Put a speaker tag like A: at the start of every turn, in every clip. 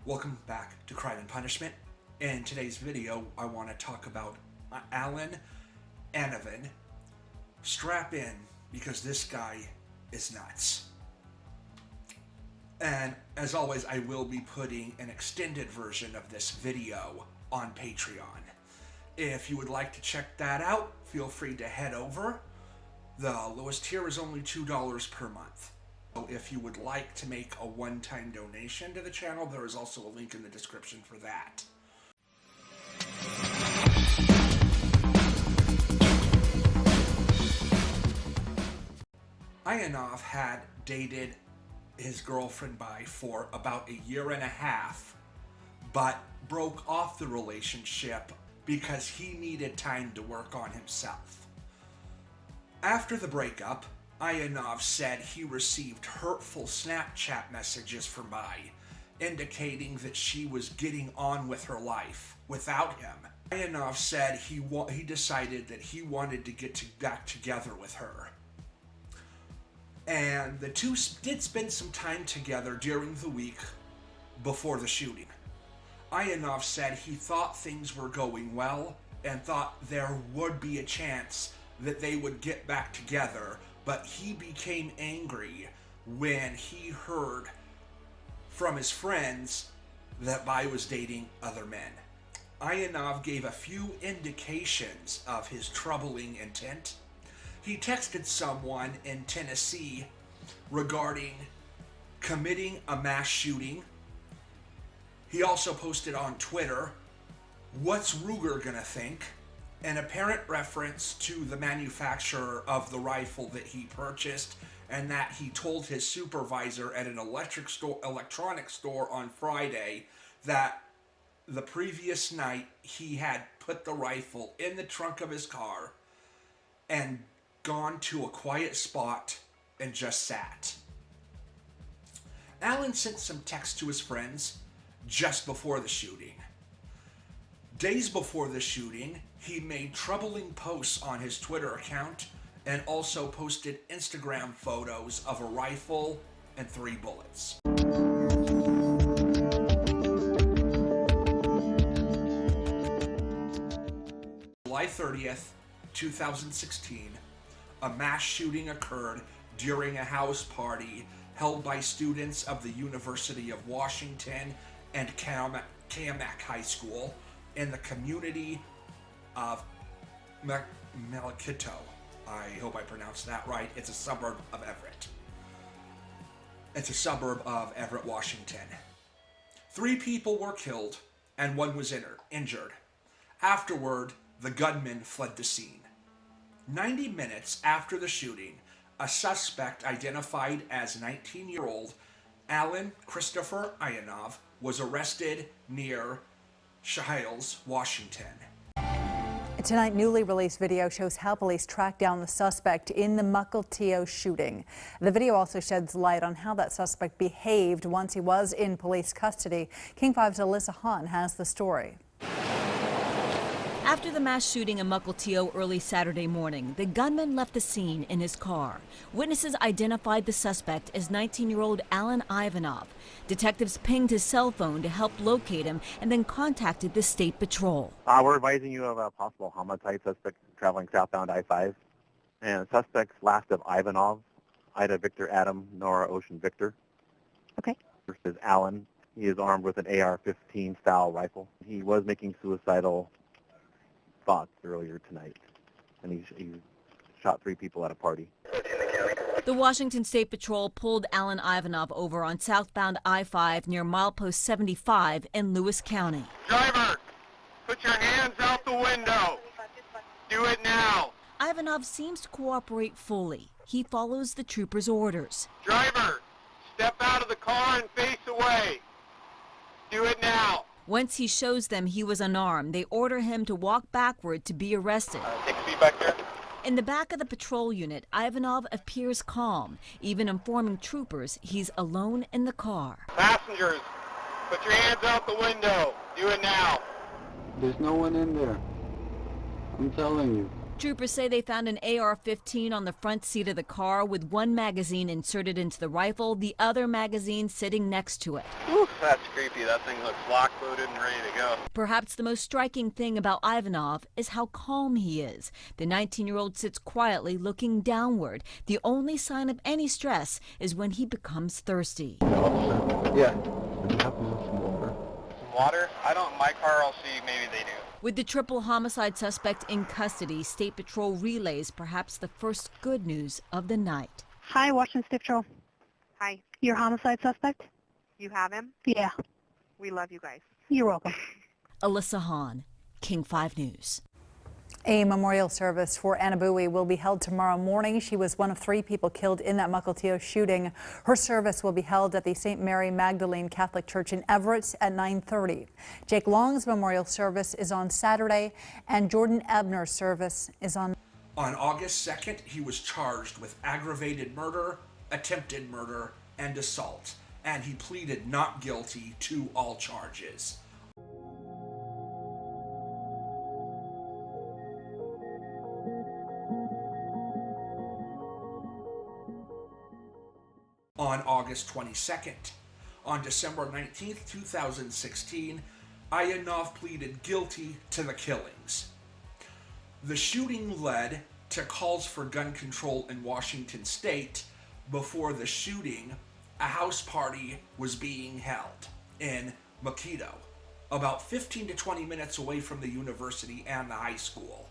A: Welcome back to Crime and Punishment. In today's video, I want to talk about Alan Ivanov. Strap in, because this guy is nuts. And as always, I will be putting an extended version of this video on Patreon. If you would like to check that out, feel free to head over. The lowest tier is only $2 per month. So if you would like to make a one-time donation to the channel, there is also a link in the description for that. Ivanov had dated his girlfriend for about a year and a half, but broke off the relationship because he needed time to work on himself. After the breakup, Ivanov said he received hurtful Snapchat messages from Mai, indicating that she was getting on with her life without him. Ivanov said he decided that he wanted to get back together with her. And the two did spend some time together during the week before the shooting. Ivanov said he thought things were going well and thought there would be a chance that they would get back together, but he became angry when he heard from his friends that Mai was dating other men. Ivanov gave a few indications of his troubling intent. He texted someone in Tennessee regarding committing a mass shooting. He also posted on Twitter, "What's Ruger gonna think?" an apparent reference to the manufacturer of the rifle that he purchased, and that he told his supervisor at an electronics store on Friday that the previous night he had put the rifle in the trunk of his car and gone to a quiet spot and just sat. Alan sent some texts to his friends just before the shooting. Days before the shooting, he made troubling posts on his Twitter account and also posted Instagram photos of a rifle and 3 bullets. July 30th, 2016, a mass shooting occurred during a house party held by students of the University of Washington and Kamak High School in the community of Mukilteo. I hope I pronounced that right. It's a suburb of Everett. It's a suburb of Everett, Washington. 3 people were killed and 1 was injured. Afterward, the gunman fled the scene. 90 minutes after the shooting, a suspect identified as 19-year-old Alan Christopher Ivanov was arrested near Shiles, Washington.
B: Tonight, newly released video shows how police tracked down the suspect in the Mukilteo shooting. The video also sheds light on how that suspect behaved once he was in police custody. King 5's Alyssa Hahn has the story.
C: After the mass shooting in Mukilteo early Saturday morning, the gunman left the scene in his car. Witnesses identified the suspect as 19-year-old Alan Ivanov. Detectives pinged his cell phone to help locate him and then contacted the state patrol.
D: We're advising you of a possible homicide suspect traveling southbound I-5. And suspect's last of Ivanov, Ida Victor Adam, Nora Ocean Victor.
B: Okay.
D: First is Alan. He is armed with an AR-15 style rifle. He was making suicidal thoughts earlier tonight, and he shot 3 people at a party.
C: The Washington State Patrol pulled Alan Ivanov over on southbound I-5 near milepost 75 in Lewis County.
E: Driver, put your hands out the window. Do it now.
C: Ivanov seems to cooperate fully. He follows the troopers' orders.
E: Driver, step out of the car and face away. Do it now.
C: Once he shows them he was unarmed, they order him to walk backward to be arrested.
E: Take a seat back there.
C: In the back of the patrol unit, Ivanov appears calm, even informing troopers he's alone in the car.
E: Passengers, put your hands out the window. Do it now.
F: There's no one in there. I'm telling you.
C: Troopers say they found an AR-15 on the front seat of the car with one magazine inserted into the rifle, the other magazine sitting next to it.
E: Whew, that's creepy. That thing looks lock-loaded and ready to go.
C: Perhaps the most striking thing about Ivanov is how calm he is. The 19-year-old sits quietly looking downward. The only sign of any stress is when he becomes thirsty.
D: Yeah. Would you happen to want some water?
E: Some water? I don't. My car, I'll see. Maybe they do.
C: With the triple homicide suspect in custody, State Patrol relays perhaps the first good news of the night.
F: Hi, Washington State Patrol.
G: Hi.
F: Your homicide suspect?
G: You have him?
F: Yeah.
G: We love you guys.
F: You're welcome.
C: Alyssa Hahn, King 5 News.
B: A memorial service for Anna Bowie will be held tomorrow morning. She was one of 3 people killed in that Mukilteo shooting. Her service will be held at the St. Mary Magdalene Catholic Church in Everett at 9:30. Jake Long's memorial service is on Saturday, and Jordan Ebner's service is on.
A: On August 2nd, he was charged with aggravated murder, attempted murder, and assault, and he pleaded not guilty to all charges. On August 22nd. On December 19th, 2016, Ivanov pleaded guilty to the killings. The shooting led to calls for gun control in Washington state. Before the shooting, a house party was being held in Mukilteo, about 15 to 20 minutes away from the university and the high school.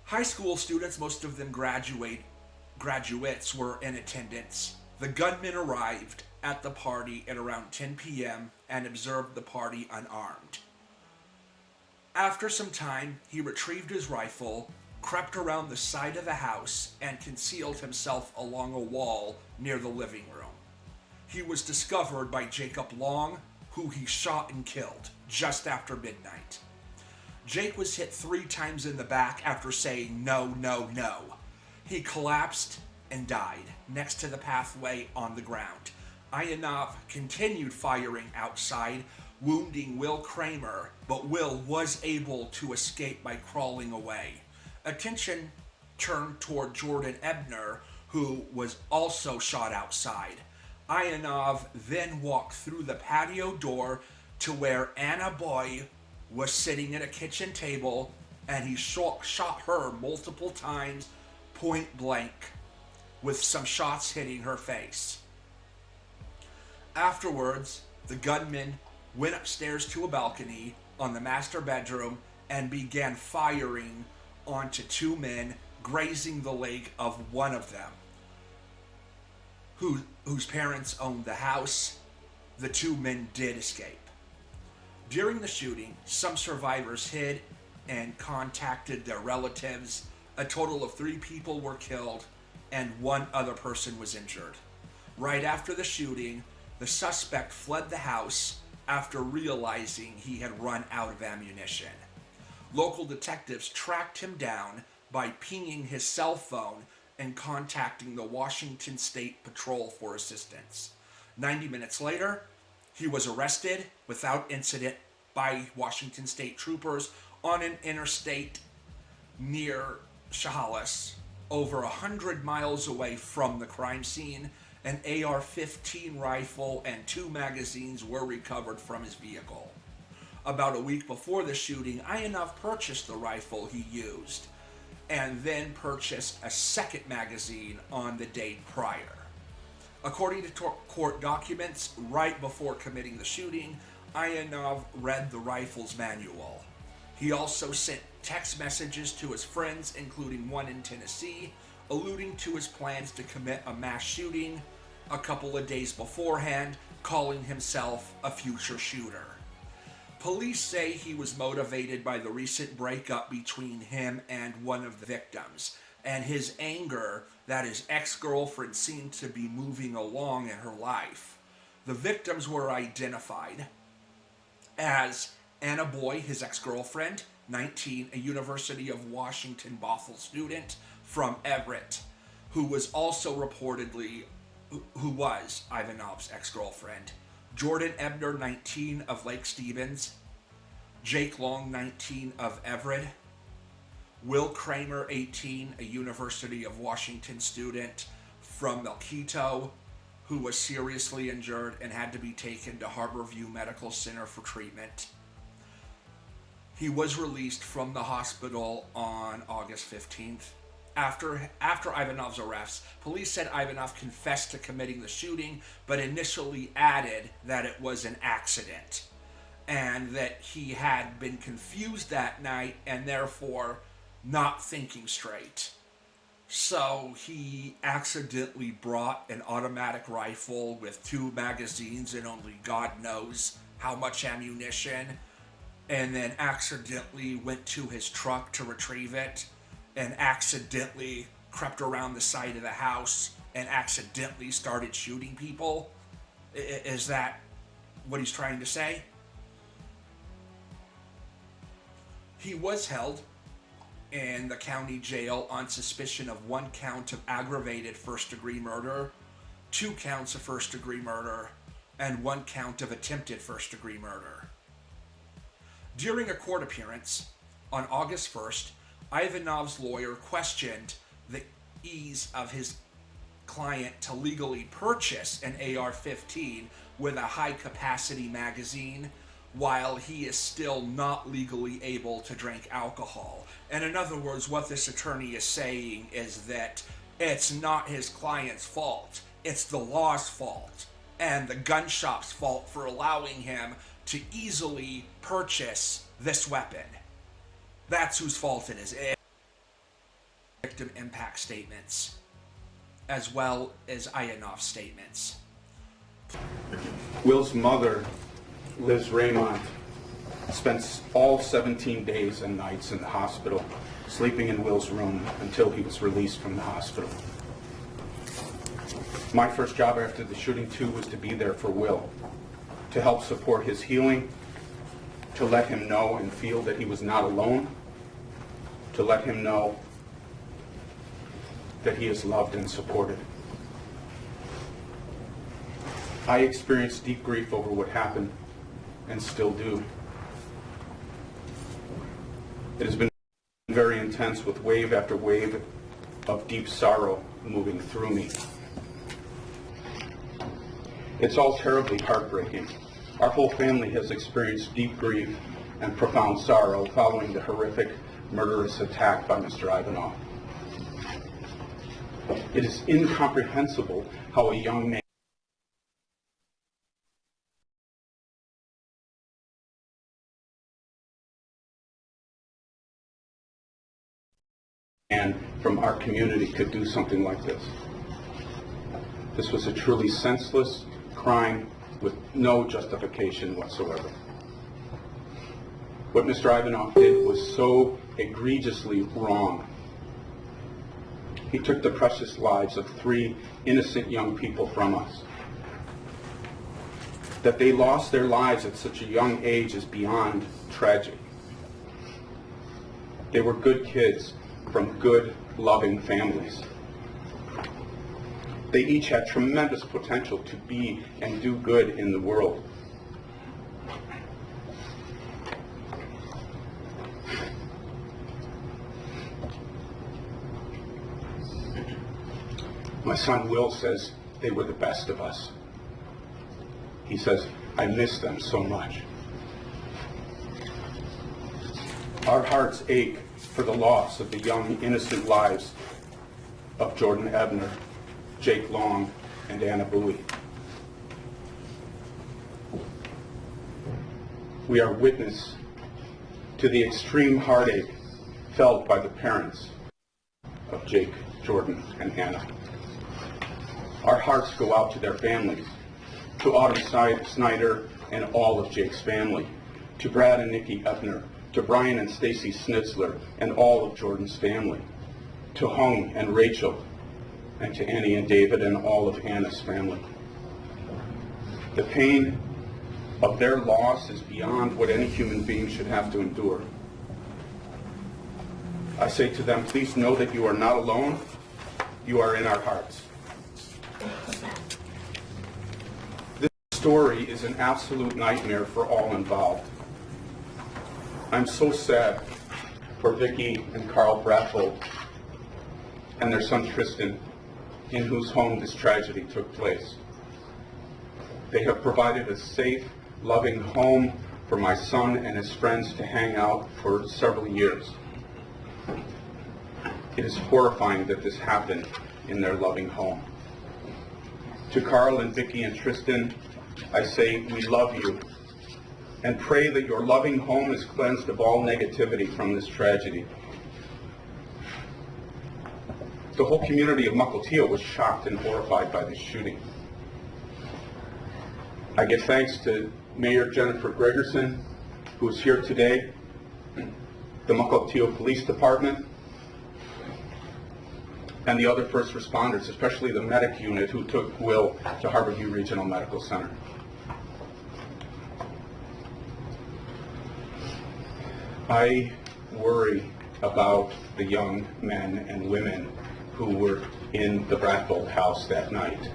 A: High school students, most of them graduates, were in attendance. The gunman arrived at the party at around 10 p.m. and observed the party unarmed. After some time, he retrieved his rifle, crept around the side of the house, and concealed himself along a wall near the living room. He was discovered by Jacob Long, who he shot and killed just after midnight. Jake was hit 3 times in the back after saying no, no, no. He collapsed and died next to the pathway on the ground. Ivanov continued firing outside, wounding Will Kramer, but Will was able to escape by crawling away. Attention turned toward Jordan Ebner, who was also shot outside. Ivanov then walked through the patio door to where Anna Boy was sitting at a kitchen table, and he shot her multiple times, point blank, with some shots hitting her face. Afterwards, the gunman went upstairs to a balcony on the master bedroom and began firing onto 2 men, grazing the leg of one of them, whose parents owned the house. The 2 men did escape. During the shooting, some survivors hid and contacted their relatives. A total of 3 people were killed and 1 other person was injured. Right after the shooting, the suspect fled the house after realizing he had run out of ammunition. Local detectives tracked him down by pinging his cell phone and contacting the Washington State Patrol for assistance. 90 minutes later, he was arrested without incident by Washington State troopers on an interstate near Chehalis, over 100 miles away from the crime scene. An AR-15 rifle and 2 magazines were recovered from his vehicle. About a week before the shooting, Ivanov purchased the rifle he used and then purchased a second magazine on the day prior. According to court documents, right before committing the shooting, Ivanov read the rifle's manual. He also sent text messages to his friends, including one in Tennessee, alluding to his plans to commit a mass shooting a couple of days beforehand, calling himself a future shooter. Police say he was motivated by the recent breakup between him and one of the victims, and his anger that his ex-girlfriend seemed to be moving along in her life. The victims were identified as Anna Boy, his ex-girlfriend, 19, a University of Washington Bothell student from Everett, who was Ivanov's ex-girlfriend. Jordan Ebner, 19, of Lake Stevens. Jake Long, 19, of Everett. Will Kramer, 18, a University of Washington student from Mukilteo, who was seriously injured and had to be taken to Harborview Medical Center for treatment. He was released from the hospital on August 15th. After Ivanov's arrest, police said Ivanov confessed to committing the shooting, but initially added that it was an accident and that he had been confused that night and therefore not thinking straight. So he accidentally brought an automatic rifle with 2 magazines and only God knows how much ammunition, and then accidentally went to his truck to retrieve it, and accidentally crept around the side of the house and accidentally started shooting people? Is that what he's trying to say? He was held in the county jail on suspicion of 1 count of aggravated first-degree murder, 2 counts of first-degree murder, and 1 count of attempted first-degree murder. During a court appearance on August 1st, Ivanov's lawyer questioned the ease of his client to legally purchase an AR-15 with a high-capacity magazine while he is still not legally able to drink alcohol. And in other words, what this attorney is saying is that it's not his client's fault, it's the law's fault and the gun shop's fault for allowing him to easily purchase this weapon. That's whose fault it is. Victim impact statements, as well as Ivanov's statements.
H: Will's mother, Liz Raymond, spent all 17 days and nights in the hospital, sleeping in Will's room until he was released from the hospital. My first job after the shooting, too, was to be there for Will, to help support his healing, to let him know and feel that he was not alone, to let him know that he is loved and supported. I experienced deep grief over what happened and still do. It has been very intense, with wave after wave of deep sorrow moving through me. It's all terribly heartbreaking. Our whole family has experienced deep grief and profound sorrow following the horrific, murderous attack by Mr. Ivanov. It is incomprehensible how a young man from our community could do something like this. This was a truly senseless crime with no justification whatsoever. What Mr. Ivanov did was so egregiously wrong. He took the precious lives of 3 innocent young people from us. That they lost their lives at such a young age is beyond tragic. They were good kids from good, loving families. They each had tremendous potential to be and do good in the world. My son Will says they were the best of us. He says, I miss them so much. Our hearts ache for the loss of the young, innocent lives of Jordan Ebner, Jake Long, and Anna Bowie. We are witness to the extreme heartache felt by the parents of Jake, Jordan, and Anna. Our hearts go out to their families, to Autumn Snyder and all of Jake's family, to Brad and Nikki Ebner, to Brian and Stacy Schnitzler and all of Jordan's family, to Hung and Rachel, and to Annie and David and all of Anna's family. The pain of their loss is beyond what any human being should have to endure. I say to them, please know that you are not alone. You are in our hearts. This story is an absolute nightmare for all involved. I'm so sad for Vicki and Carl Bratfold and their son Tristan, in whose home this tragedy took place. They have provided a safe, loving home for my son and his friends to hang out for several years. It is horrifying that this happened in their loving home. To Carl and Vicki and Tristan, I say we love you and pray that your loving home is cleansed of all negativity from this tragedy. The whole community of Mukilteo was shocked and horrified by this shooting. I give thanks to Mayor Jennifer Gregerson, who is here today, the Mukilteo Police Department, and the other first responders, especially the medic unit who took Will to Harborview Regional Medical Center. I worry about the young men and women who were in the Bratfold house that night.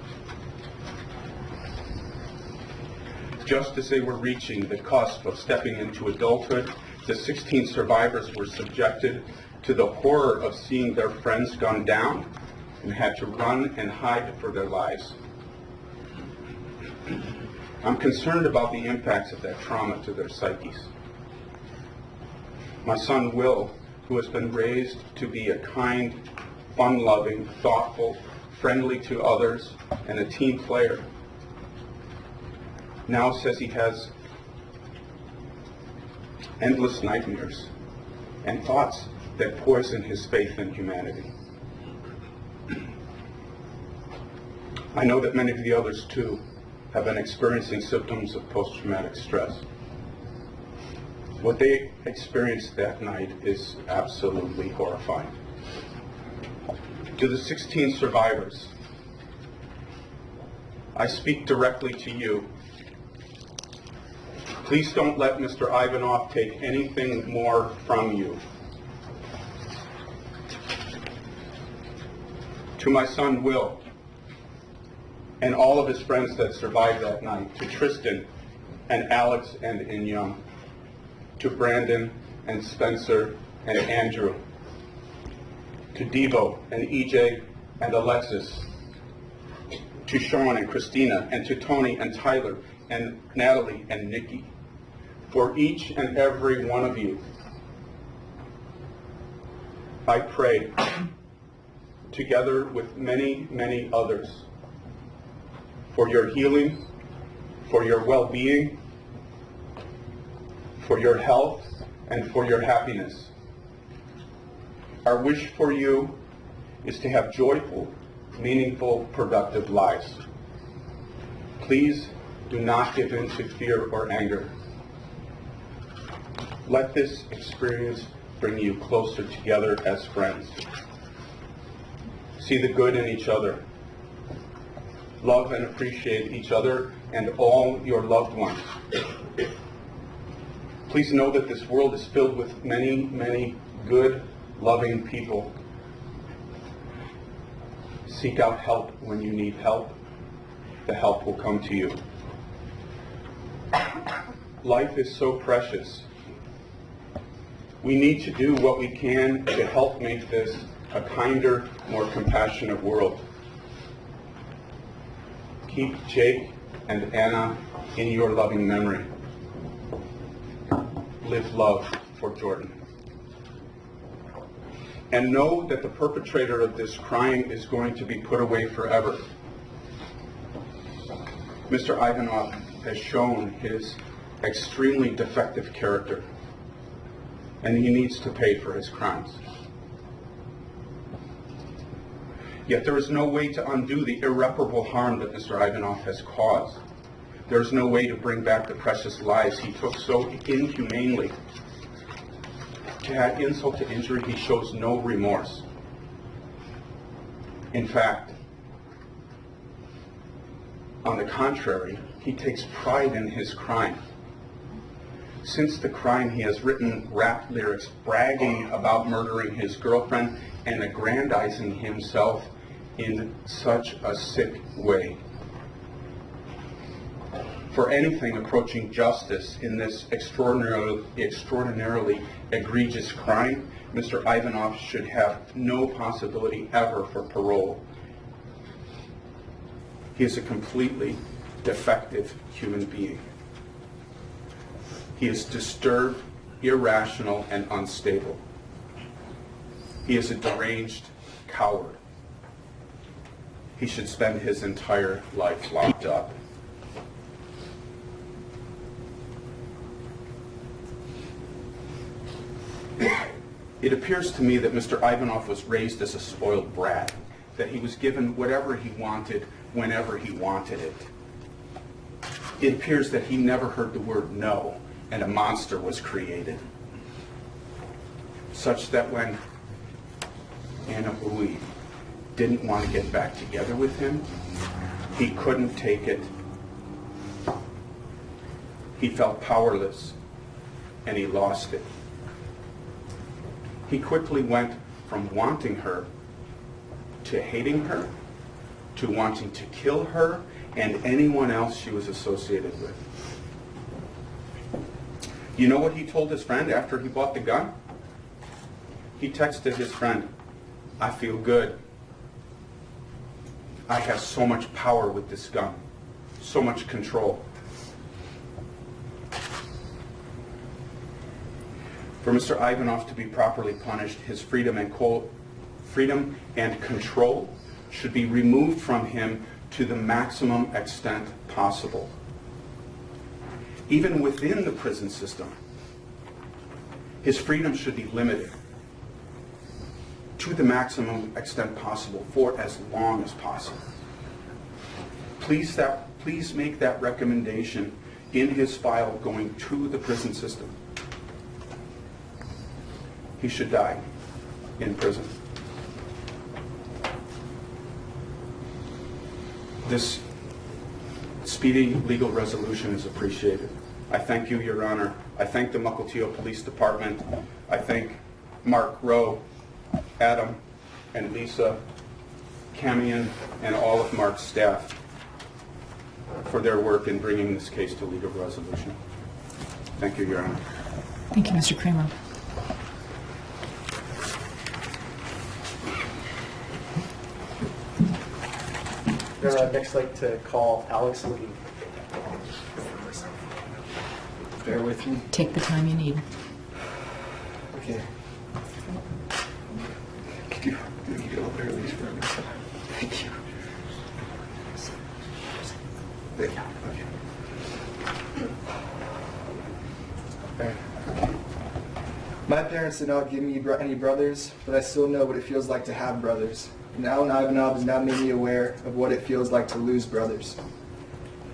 H: Just as they were reaching the cusp of stepping into adulthood, the 16 survivors were subjected to the horror of seeing their friends gunned down and had to run and hide for their lives. I'm concerned about the impacts of that trauma to their psyches. My son Will, who has been raised to be a kind, fun-loving, thoughtful, friendly to others, and a team player, now says he has endless nightmares and thoughts that poison his faith in humanity. I know that many of the others, too, have been experiencing symptoms of post-traumatic stress. What they experienced that night is absolutely horrifying. To the 16 survivors, I speak directly to you. Please don't let Mr. Ivanov take anything more from you. To my son Will, and all of his friends that survived that night, to Tristan and Alex and Inyam, to Brandon and Spencer and Andrew, to Devo and EJ and Alexis, to Sean and Christina, and to Tony and Tyler and Natalie and Nikki. For each and every one of you, I pray, together with many, many others, for your healing, for your well-being, for your health, and for your happiness. Our wish for you is to have joyful, meaningful, productive lives. Please do not give in to fear or anger. Let this experience bring you closer together as friends. See the good in each other. Love and appreciate each other and all your loved ones. Please know that this world is filled with many, many good, loving people. Seek out help when you need help. The help will come to you. Life is so precious. We need to do what we can to help make this a kinder, more compassionate world. Keep Jake and Anna in your loving memory. Live love for Jordan. And know that the perpetrator of this crime is going to be put away forever. Mr. Ivanov has shown his extremely defective character, and he needs to pay for his crimes. Yet there is no way to undo the irreparable harm that Mr. Ivanov has caused. There is no way to bring back the precious lives he took so inhumanely. To add insult to injury, he shows no remorse. In fact, on the contrary, he takes pride in his crime. Since the crime, he has written rap lyrics bragging about murdering his girlfriend and aggrandizing himself in such a sick way. for anything approaching justice in this extraordinarily egregious crime, Mr. Ivanov should have no possibility ever for parole. He is a completely defective human being. He is disturbed, irrational, and unstable. He is a deranged coward. He should spend his entire life locked up. It appears to me that Mr. Ivanov was raised as a spoiled brat, that he was given whatever he wanted whenever he wanted it. It appears that he never heard the word no, and a monster was created, such that when Anna Louie didn't want to get back together with him, he couldn't take it. He felt powerless, and he lost it. He quickly went from wanting her to hating her, to wanting to kill her and anyone else she was associated with. You know what he told his friend after he bought the gun? He texted his friend, "I feel good. I have so much power with this gun, so much control." For Mr. Ivanov to be properly punished, his freedom and control should be removed from him to the maximum extent possible. Even within the prison system, his freedom should be limited to the maximum extent possible for as long as possible. Please make that recommendation in his file going to the prison system. He should die in prison. This speedy legal resolution is appreciated. I thank you, Your Honor. I thank the Mukilteo Police Department. I thank Mark Rowe, Adam, and Lisa, Camion, and all of Mark's staff for their work in bringing this case to legal resolution. Thank you, Your Honor.
I: Thank you, Mr. Kramer.
J: I'd next like to call Alex Levine. Bear with me.
I: Take the time you need.
J: Okay. Could you get a little bit release for me? Thank you. There you go. Okay. My parents did not give me any brothers, but I still know what it feels like to have brothers. And Alan Ivanov has now made me aware of what it feels like to lose brothers.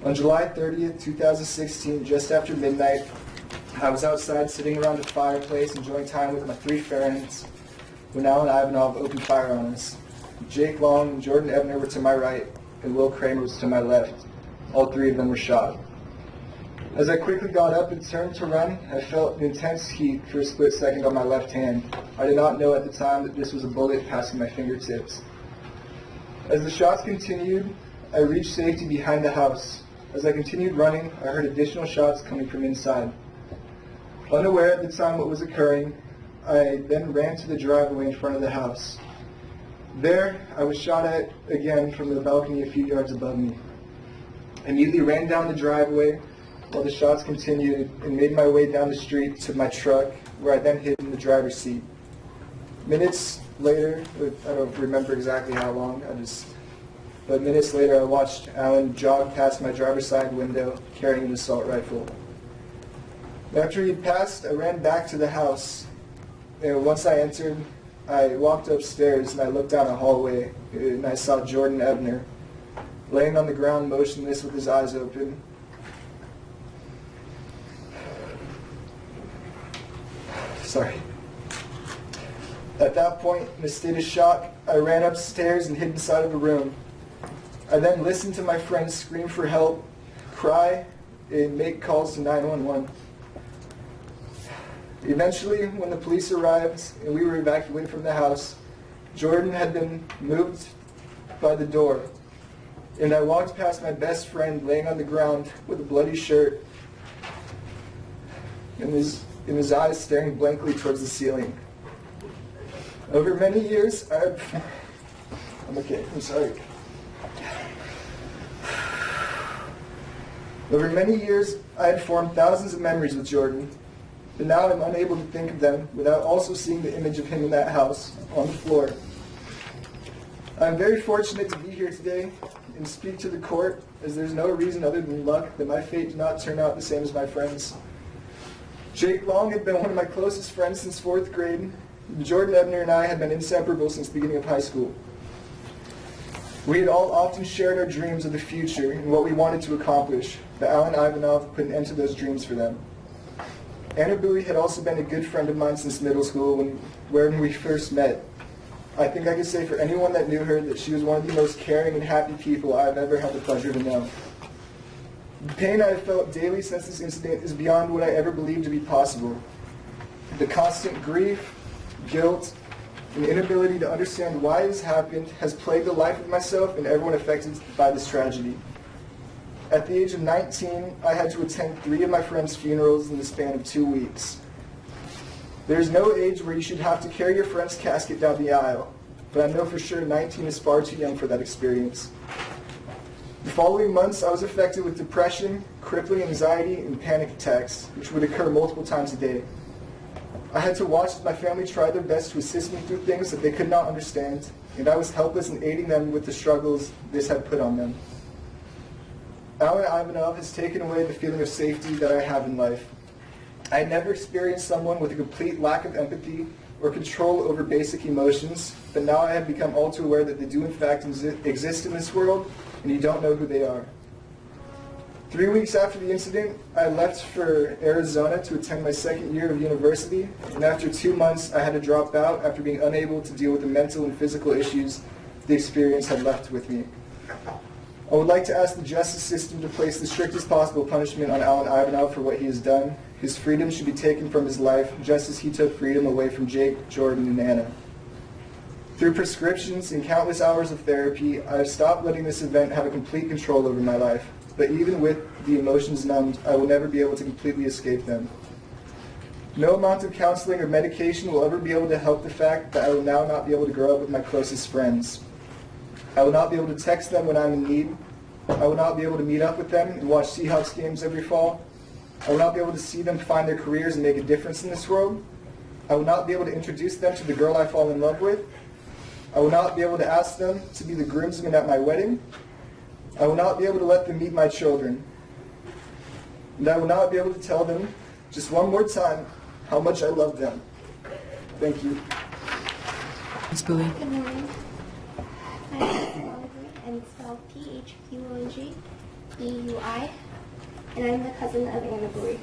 J: On July 30th, 2016, just after midnight, I was outside sitting around a fireplace enjoying time with my 3 friends when Alan Ivanov opened fire on us. Jake Long and Jordan Ebner were to my right, and Will Kramer was to my left. All 3 of them were shot. As I quickly got up and turned to run, I felt intense heat for a split second on my left hand. I did not know at the time that this was a bullet passing my fingertips. As the shots continued, I reached safety behind the house. As I continued running, I heard additional shots coming from inside. Unaware at the time what was occurring, I then ran to the driveway in front of the house. There, I was shot at again from the balcony a few yards above me. I immediately ran down the driveway while the shots continued and made my way down the street to my truck, where I then hid in the driver's seat. Minutes later, I don't remember exactly how long, but minutes later I watched Alan jog past my driver's side window carrying an assault rifle. After he had passed, I ran back to the house, and once I entered, I walked upstairs and I looked down a hallway, and I saw Jordan Ebner laying on the ground motionless with his eyes open. Sorry. At that point, in a state of shock, I ran upstairs and hid inside of a room. I then listened to my friends scream for help, cry, and make calls to 911. Eventually, when the police arrived and we were evacuated from the house, Jordan had been moved by the door. and I walked past my best friend laying on the ground with a bloody shirt and his eyes staring blankly towards the ceiling. Over many years, I'm okay, I'm sorry. Over many years, I had formed thousands of memories with Jordan, but now I'm unable to think of them without also seeing the image of him in that house, on the floor. I'm very fortunate to be here today and speak to the court, as there's no reason other than luck that my fate did not turn out the same as my friends. Jake Long had been one of my closest friends since 4th grade. Jordan Ebner and I had been inseparable since the beginning of high school. We had all often shared our dreams of the future and what we wanted to accomplish, but Alan Ivanov put an end to those dreams for them. Anna Bowie had also been a good friend of mine since middle school when we first met. I think I could say for anyone that knew her that she was one of the most caring and happy people I've ever had the pleasure to know. The pain I have felt daily since this incident is beyond what I ever believed to be possible. The constant grief, guilt, and inability to understand why this happened has plagued the life of myself and everyone affected by this tragedy. At the age of 19, I had to attend 3 of my friends' funerals in the span of 2 weeks. There is no age where you should have to carry your friend's casket down the aisle, but I know for sure 19 is far too young for that experience. The following months, I was affected with depression, crippling anxiety, and panic attacks, which would occur multiple times a day. I had to watch as my family tried their best to assist me through things that they could not understand, and I was helpless in aiding them with the struggles this had put on them. Alan Ivanov has taken away the feeling of safety that I have in life. I had never experienced someone with a complete lack of empathy or control over basic emotions, but now I have become all too aware that they do in fact exist in this world, and you don't know who they are. 3 weeks after the incident, I left for Arizona to attend my 2nd year of university, and after 2 months, I had to drop out after being unable to deal with the mental and physical issues the experience had left with me. I would like to ask the justice system to place the strictest possible punishment on Alan Ivanov for what he has done. His freedom should be taken from his life, just as he took freedom away from Jake, Jordan, and Anna. Through prescriptions and countless hours of therapy, I have stopped letting this event have a complete control over my life. But even with the emotions numbed, I will never be able to completely escape them. No amount of counseling or medication will ever be able to help the fact that I will now not be able to grow up with my closest friends. I will not be able to text them when I'm in need. I will not be able to meet up with them and watch Seahawks games every fall. I will not be able to see them find their careers and make a difference in this world. I will not be able to introduce them to the girl I fall in love with. I will not be able to ask them to be the groomsmen at my wedding. I will not be able to let them meet my children. And I will not be able to tell them, just one more time, how much I love them. Thank you.
I: Ms. Bowie.
K: Good morning. My name is Chronology, and it's spelled Phchronology, and I'm the cousin of Anna Bowie.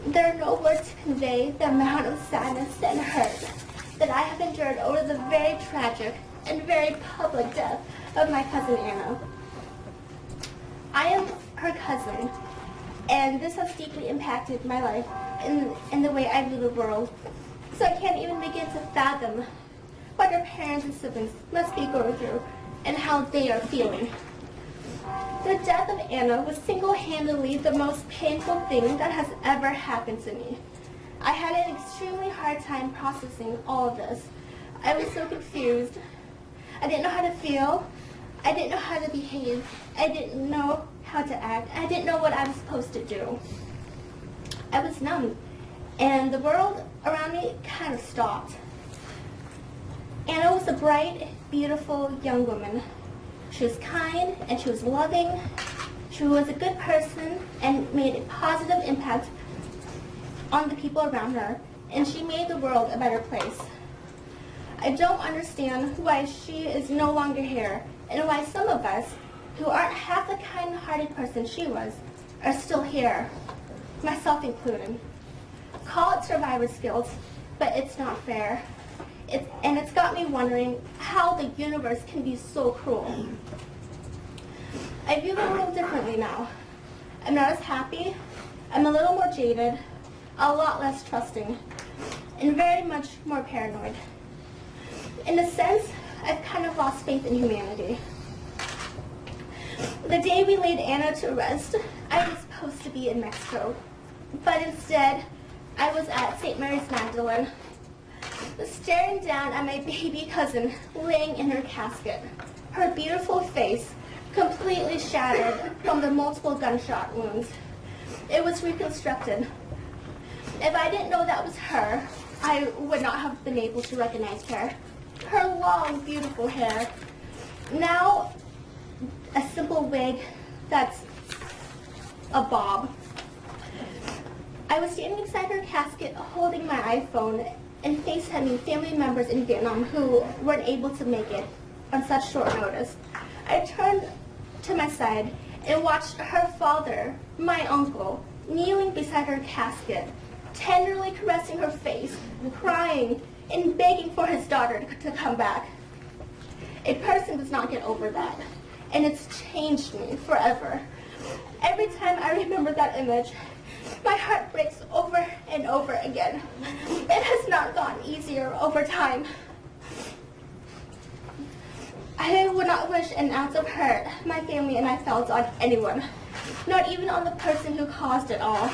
K: There are no words to convey the amount of sadness and hurt that I have endured over the very tragic and very public death of my cousin Anna. I am her cousin, and this has deeply impacted my life in the way I view the world. So I can't even begin to fathom what her parents and siblings must be going through and how they are feeling. The death of Anna was single-handedly the most painful thing that has ever happened to me. I had an extremely hard time processing all of this. I was so confused. I didn't know how to feel. I didn't know how to behave. I didn't know how to act. I didn't know what I was supposed to do. I was numb, and the world around me kind of stopped. Anna was a bright, beautiful young woman. She was kind and she was loving. She was a good person and made a positive impact on the people around her, and she made the world a better place. I don't understand why she is no longer here, and why some of us, who aren't half the kind-hearted person she was, are still here, myself included. Call it survivor's guilt, but it's not fair. It's got me wondering how the universe can be so cruel. I view the world differently now. I'm not as happy, I'm a little more jaded, a lot less trusting, and very much more paranoid. In a sense, I've kind of lost faith in humanity. The day we laid Anna to rest, I was supposed to be in Mexico, but instead, I was at St. Mary's Magdalene, staring down at my baby cousin laying in her casket, her beautiful face completely shattered from the multiple gunshot wounds. It was reconstructed. If I didn't know that was her, I would not have been able to recognize her. Her long, beautiful hair. Now, a simple wig that's a bob. I was standing beside her casket holding my iPhone and FaceTiming family members in Vietnam who weren't able to make it on such short notice. I turned to my side and watched her father, my uncle, kneeling beside her casket, tenderly caressing her face, crying, and begging for his daughter to come back. A person does not get over that, and it's changed me forever. Every time I remember that image, my heart breaks over and over again. It has not gotten easier over time. I would not wish an ounce of hurt my family and I felt on anyone, not even on the person who caused it all.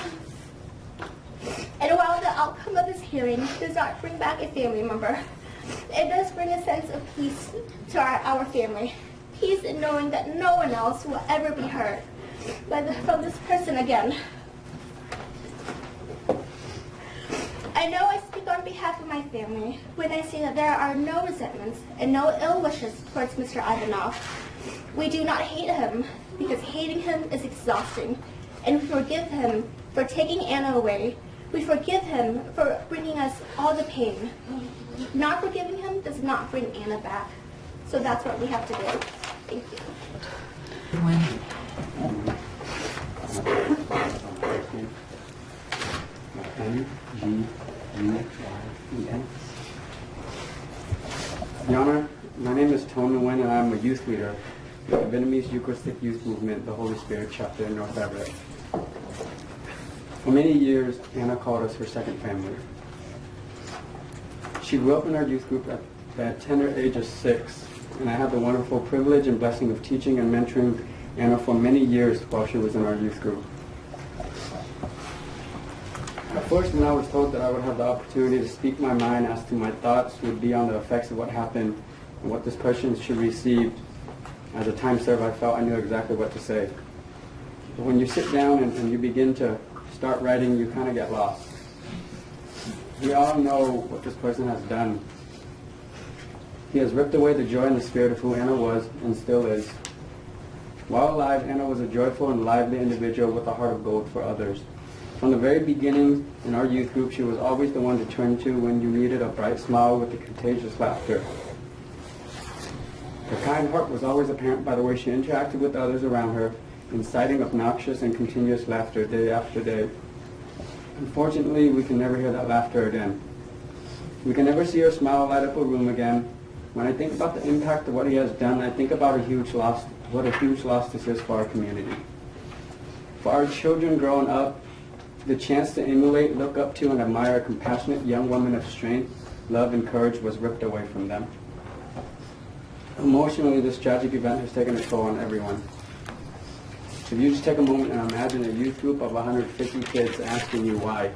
K: And while the outcome of this hearing does not bring back a family member, it does bring a sense of peace to our family. Peace in knowing that no one else will ever be hurt from this person again. I know I speak on behalf of my family when I say that there are no resentments and no ill wishes towards Mr. Ivanov. We do not hate him because hating him is exhausting, and we forgive him for taking Anna away. We forgive him for bringing us all the pain. Not forgiving him does not bring Anna back. So that's what we have to do. Thank you.
L: N-G-U-Y-E-N. Your Honor, my name is Tony Nguyen and I'm a youth leader with the Vietnamese Eucharistic Youth Movement, the Holy Spirit chapter in North Everett. For many years, Anna called us her second family. She grew up in our youth group at the tender age of 6, and I had the wonderful privilege and blessing of teaching and mentoring Anna for many years while she was in our youth group. At first, when I was told that I would have the opportunity to speak my mind as to my thoughts would be on the effects of what happened and what this person should receive, as a time server, I felt I knew exactly what to say. But when you sit down and you begin to start writing, you kind of get lost. We all know what this person has done. He has ripped away the joy and the spirit of who Anna was and still is. While alive, Anna was a joyful and lively individual with a heart of gold for others. From the very beginning in our youth group, she was always the one to turn to when you needed a bright smile with a contagious laughter. Her kind heart was always apparent by the way she interacted with others around her, inciting obnoxious and continuous laughter day after day. Unfortunately, we can never hear that laughter again. We can never see her smile light up a room again. When I think about the impact of what he has done, I think about what a huge loss this is for our community. For our children growing up, the chance to emulate, look up to, and admire a compassionate young woman of strength, love, and courage was ripped away from them. Emotionally, this tragic event has taken a toll on everyone. If you just take a moment and imagine a youth group of 150 kids asking you why.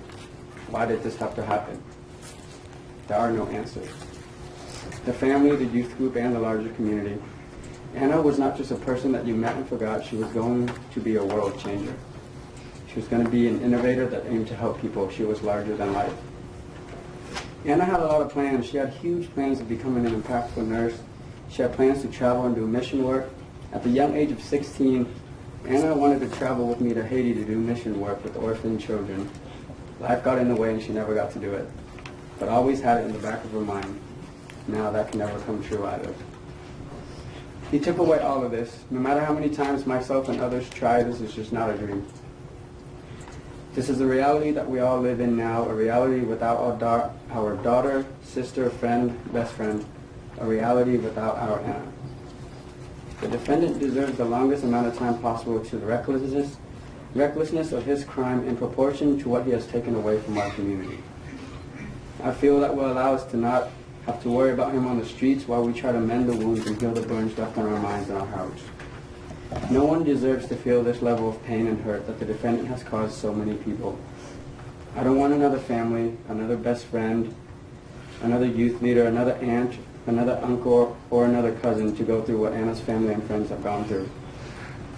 L: Why did this have to happen? There are no answers. The family, the youth group, and the larger community. Anna was not just a person that you met and forgot. She was going to be a world changer. She was going to be an innovator that aimed to help people. She was larger than life. Anna had a lot of plans. She had huge plans of becoming an impactful nurse. She had plans to travel and do mission work. At the young age of 16, Anna wanted to travel with me to Haiti to do mission work with orphan children. Life got in the way and she never got to do it, but always had it in the back of her mind. Now that can never come true either. He took away all of this. No matter how many times myself and others try, this is just not a dream. This is a reality that we all live in now, a reality without our daughter, sister, friend, best friend, a reality without our Anna. The defendant deserves the longest amount of time possible to the recklessness of his crime in proportion to what he has taken away from our community. I feel that will allow us to not have to worry about him on the streets while we try to mend the wounds and heal the burns left on our minds and our hearts. No one deserves to feel this level of pain and hurt that the defendant has caused so many people. I don't want another family, another best friend, another youth leader, another aunt, another uncle, or another cousin to go through what Anna's family and friends have gone through.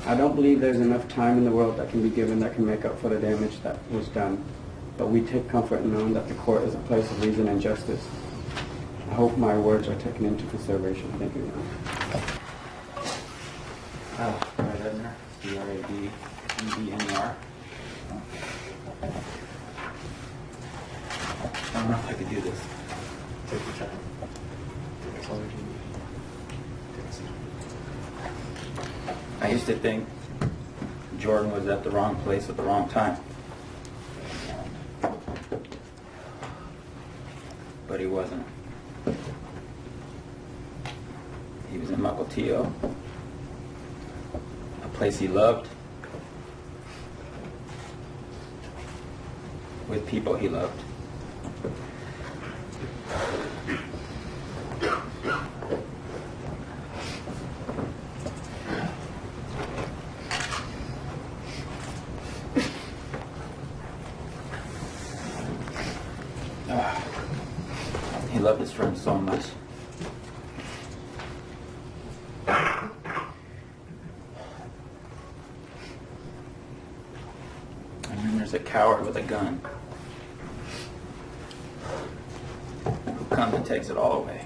L: I don't believe there's enough time in the world that can be given that can make up for the damage that was done. But we take comfort in knowing that the court is a place of reason and justice. I hope my words are taken into consideration. Thank you.
M: Right in there. C-R-A-D-E-D-N-E-R. I don't know if I could do this. Take your time. I used to think Jordan was at the wrong place at the wrong time. But he wasn't. He was in Mukilteo, a place he loved, with people he loved. He loved his friends so much. And then there's a coward with a gun who comes and takes it all away.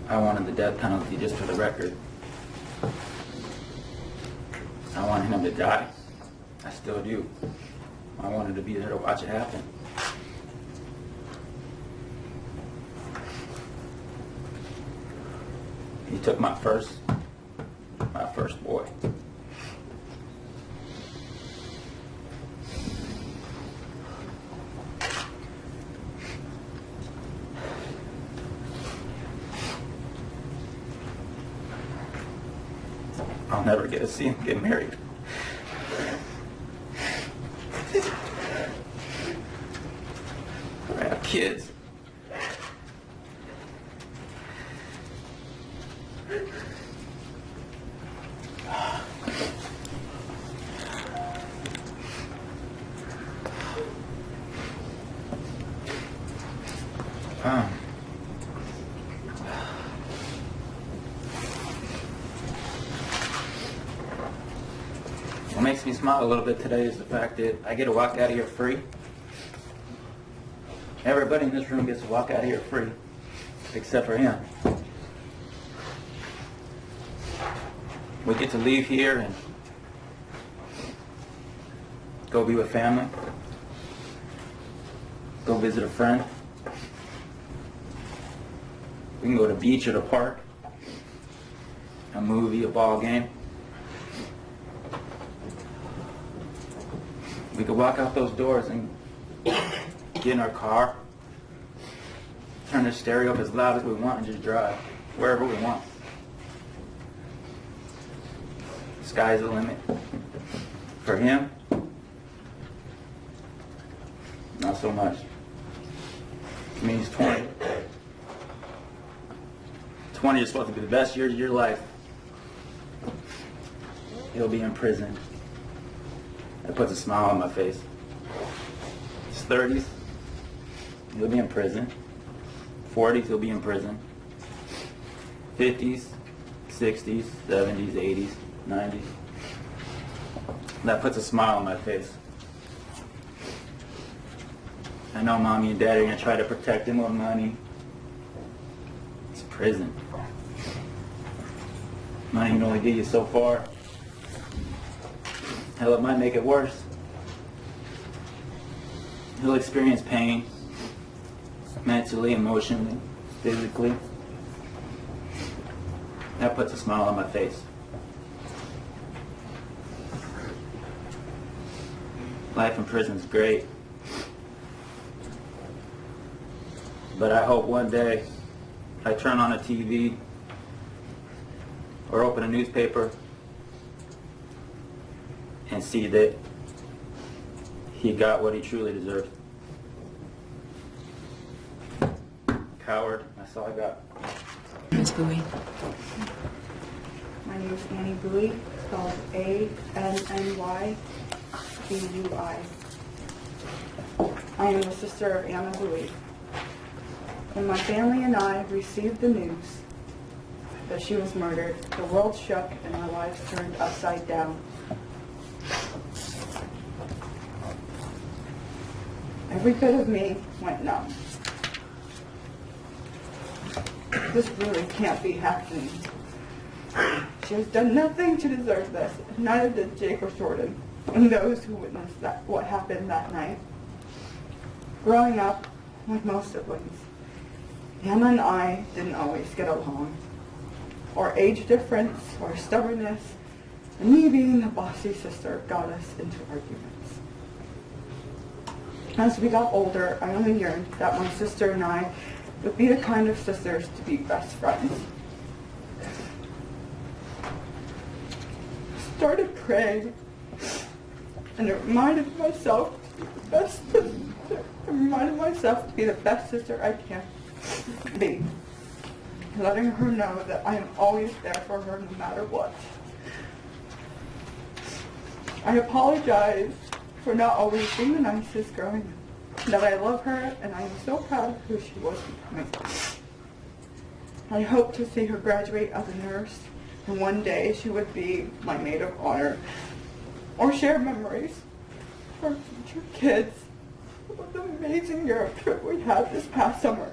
M: I wanted the death penalty, just for the record. I wanted him to die. I still do. I wanted to be there to watch it happen. He took my first boy. I'll never get to see him get married. I have kids. What makes me smile a little bit today is the fact that I get to walk out of here free. Everybody in this room gets to walk out of here free, except for him. We get to leave here and go be with family, go visit a friend. We can go to the beach or the park, a movie, a ball game. We could walk out those doors and get in our car, turn the stereo up as loud as we want and just drive wherever we want. Sky's the limit. For him, not so much. I mean, he's 20. 20 is supposed to be the best years of your life. He'll be in prison. That puts a smile on my face. His 30s, he'll be in prison. 40s, he'll be in prison. 50s, 60s, 70s, 80s, 90s. That puts a smile on my face. I know mommy and daddy are going to try to protect him with money. It's prison. Money can only get you so far. Hell, it might make it worse. He'll experience pain, mentally, emotionally, physically. That puts a smile on my face. Life in prison's great. But I hope one day I turn on a TV or open a newspaper and see that he got what he truly deserved. coward. That's all I got.
I: Ms. Bowie.
N: My name is Annie Bowie, spelled A-N-N-Y-B-U-I. I am the sister of Anna Bowie. When my family and I received the news that she was murdered, the world shook and our lives turned upside down. Every bit of me went numb. This really can't be happening. She has done nothing to deserve this. Neither did Jake or Jordan, and those who witnessed what happened that night. Growing up, like most siblings, Anna and I didn't always get along. Our age difference, our stubbornness, and me being the bossy sister got us into arguments. As we got older, I only yearned that my sister and I would be the kind of sisters to be best friends. I started praying, and I reminded myself to be the best sister. I reminded myself to be the best sister I can be, letting her know that I am always there for her no matter what. I apologize for not always being the nicest growing up, that I love her and I am so proud of who she was becoming. I hope to see her graduate as a nurse, and one day she would be my maid of honor, or share memories for future kids of the amazing Europe trip we had this past summer.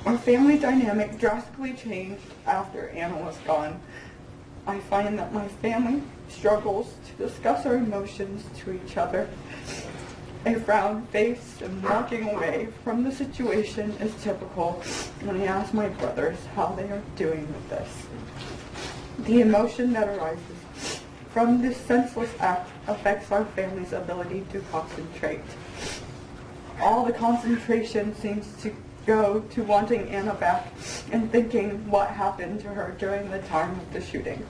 N: Our family dynamic drastically changed after Anna was gone. I find that my family struggles to discuss our emotions to each other. A frown face and walking away from the situation is typical when I ask my brothers how they are doing with this. The emotion that arises from this senseless act affects our family's ability to concentrate. All the concentration seems to go to wanting Anna back and thinking what happened to her during the time of the shooting.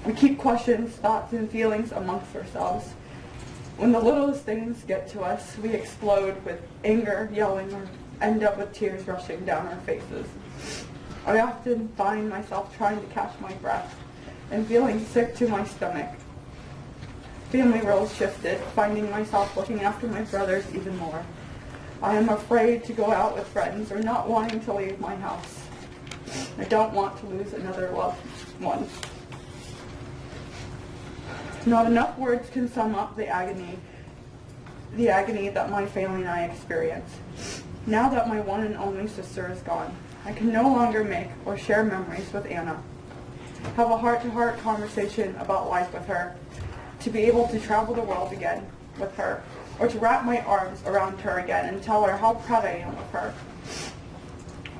N: We keep questions, thoughts, and feelings amongst ourselves. When the littlest things get to us, we explode with anger, yelling, or end up with tears rushing down our faces. I often find myself trying to catch my breath and feeling sick to my stomach. Family roles shifted, finding myself looking after my brothers even more. I am afraid to go out with friends or not wanting to leave my house. I don't want to lose another loved one. Not enough words can sum up the agony that my family and I experience. Now that my one and only sister is gone, I can no longer make or share memories with Anna, have a heart-to-heart conversation about life with her, to be able to travel the world again with her, or to wrap my arms around her again and tell her how proud I am of her.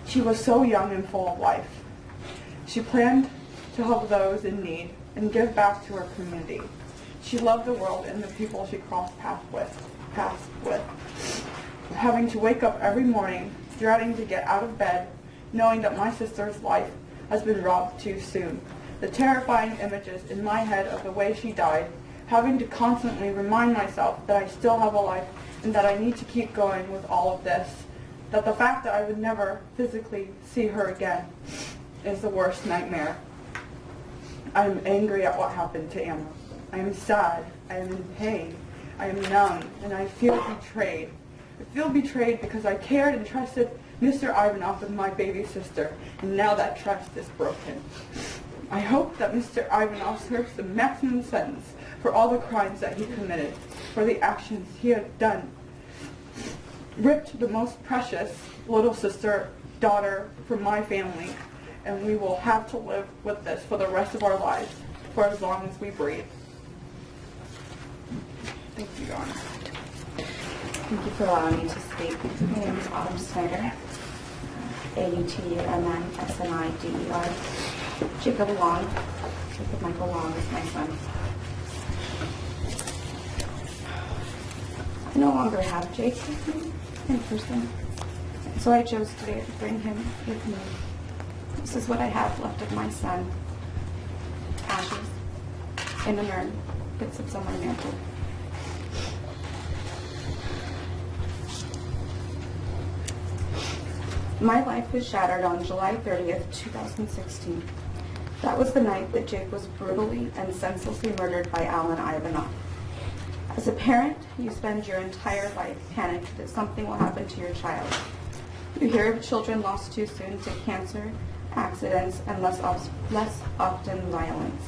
N: She was so young and full of life. She planned to help those in need and give back to her community. She loved the world and the people she crossed paths with. Having to wake up every morning, dreading to get out of bed, knowing that my sister's life has been robbed too soon. The terrifying images in my head of the way she died, having to constantly remind myself that I still have a life and that I need to keep going with all of this, that the fact that I would never physically see her again is the worst nightmare. I am angry at what happened to Anna. I am sad, I am in pain, I am numb, and I feel betrayed. I feel betrayed because I cared and trusted Mr. Ivanov with my baby sister, and now that trust is broken. I hope that Mr. Ivanov serves the maximum sentence for all the crimes that he committed, for the actions he had done. Ripped the most precious little sister, daughter from my family, and we will have to live with this for the rest of our lives, for as long as we breathe. Thank you, Your Honor.
O: Thank you for allowing me to speak. My name is Autumn Snyder, AUTUMNSNIDER. Jacob Michael Long is my son. I no longer have Jake with me in person, so I chose today to bring him with me. This is what I have left of my son. Ashes in an urn that sits on my mantle. My life was shattered on July 30th, 2016. That was the night that Jake was brutally and senselessly murdered by Alan Ivanov. As a parent, you spend your entire life panicked that something will happen to your child. You hear of children lost too soon to cancer, accidents, and less often violence.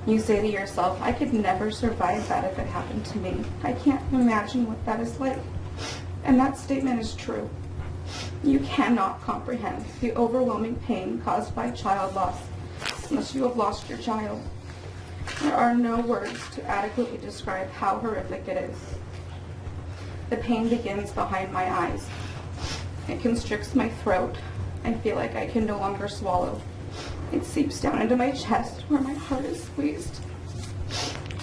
O: You say to yourself, I could never survive that if it happened to me. I can't imagine what that is like. And that statement is true. You cannot comprehend the overwhelming pain caused by child loss unless you have lost your child. There are no words to adequately describe how horrific it is. The pain begins behind my eyes. It constricts my throat. I feel like I can no longer swallow. It seeps down into my chest where my heart is squeezed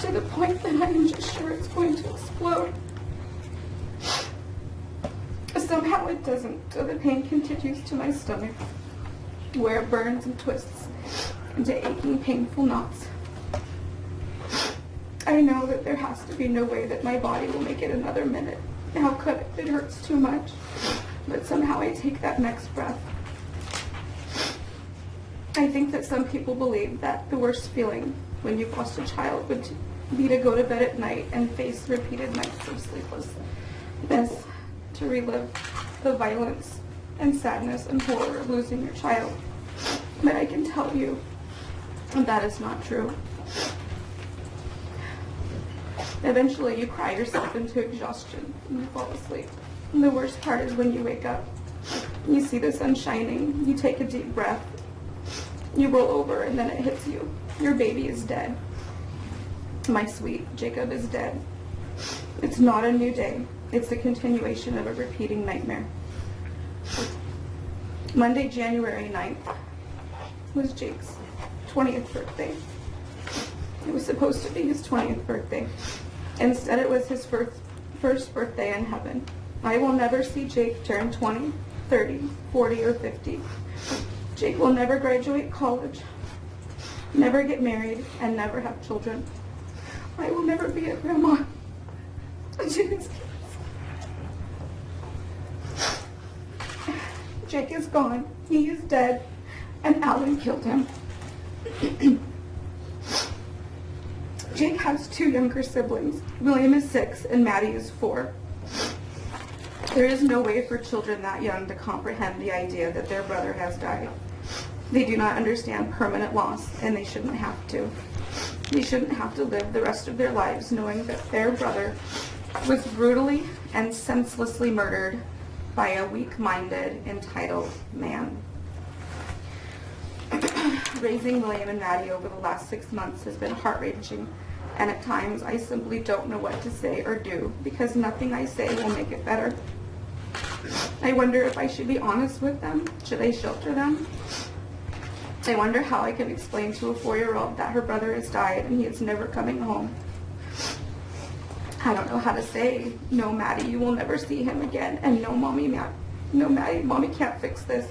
O: to the point that I am just sure it's going to explode. Somehow it doesn't, so the pain continues to my stomach, where it burns and twists into aching, painful knots. I know that there has to be no way that my body will make it another minute. How could it? It hurts too much. But somehow I take that next breath. I think that some people believe that the worst feeling when you've lost a child would be to go to bed at night and face repeated nights of sleeplessness, to relive the violence and sadness and horror of losing your child. But I can tell you that is not true. Eventually you cry yourself into exhaustion and you fall asleep. And the worst part is when you wake up, you see the sun shining, you take a deep breath, you roll over, and then it hits you. Your baby is dead. My sweet Jacob is dead. It's not a new day. It's a continuation of a repeating nightmare. Monday, January 9th was Jake's 20th birthday. It was supposed to be his 20th birthday. Instead, it was his first birthday in heaven. I will never see Jake turn 20, 30, 40, or 50. Jake will never graduate college, never get married, and never have children. I will never be a grandma to his kids. Jake is gone. He is dead, and Alan killed him. Jake has 2 younger siblings. William is 6 and Maddie is 4. There is no way for children that young to comprehend the idea that their brother has died. They do not understand permanent loss, and they shouldn't have to. They shouldn't have to live the rest of their lives knowing that their brother was brutally and senselessly murdered by a weak-minded, entitled man. Raising William and Maddie over the last 6 months has been heart-wrenching, and at times I simply don't know what to say or do because nothing I say will make it better. I wonder if I should be honest with them. Should I shelter them? I wonder how I can explain to a 4-year-old that her brother has died and he is never coming home. I don't know how to say, no, Maddie, you will never see him again, and no, Maddie, Mommy can't fix this.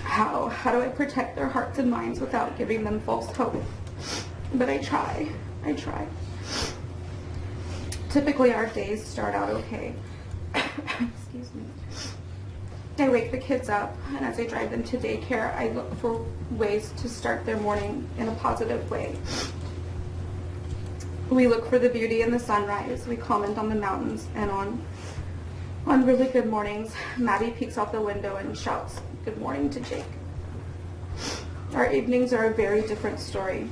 O: How do I protect their hearts and minds without giving them false hope? But I try. Typically our days start out okay. Excuse me. I wake the kids up, and as I drive them to daycare, I look for ways to start their morning in a positive way. We look for the beauty in the sunrise. We comment on the mountains, and on really good mornings, Maddie peeks out the window and shouts, "Good morning" to Jake. Our evenings are a very different story.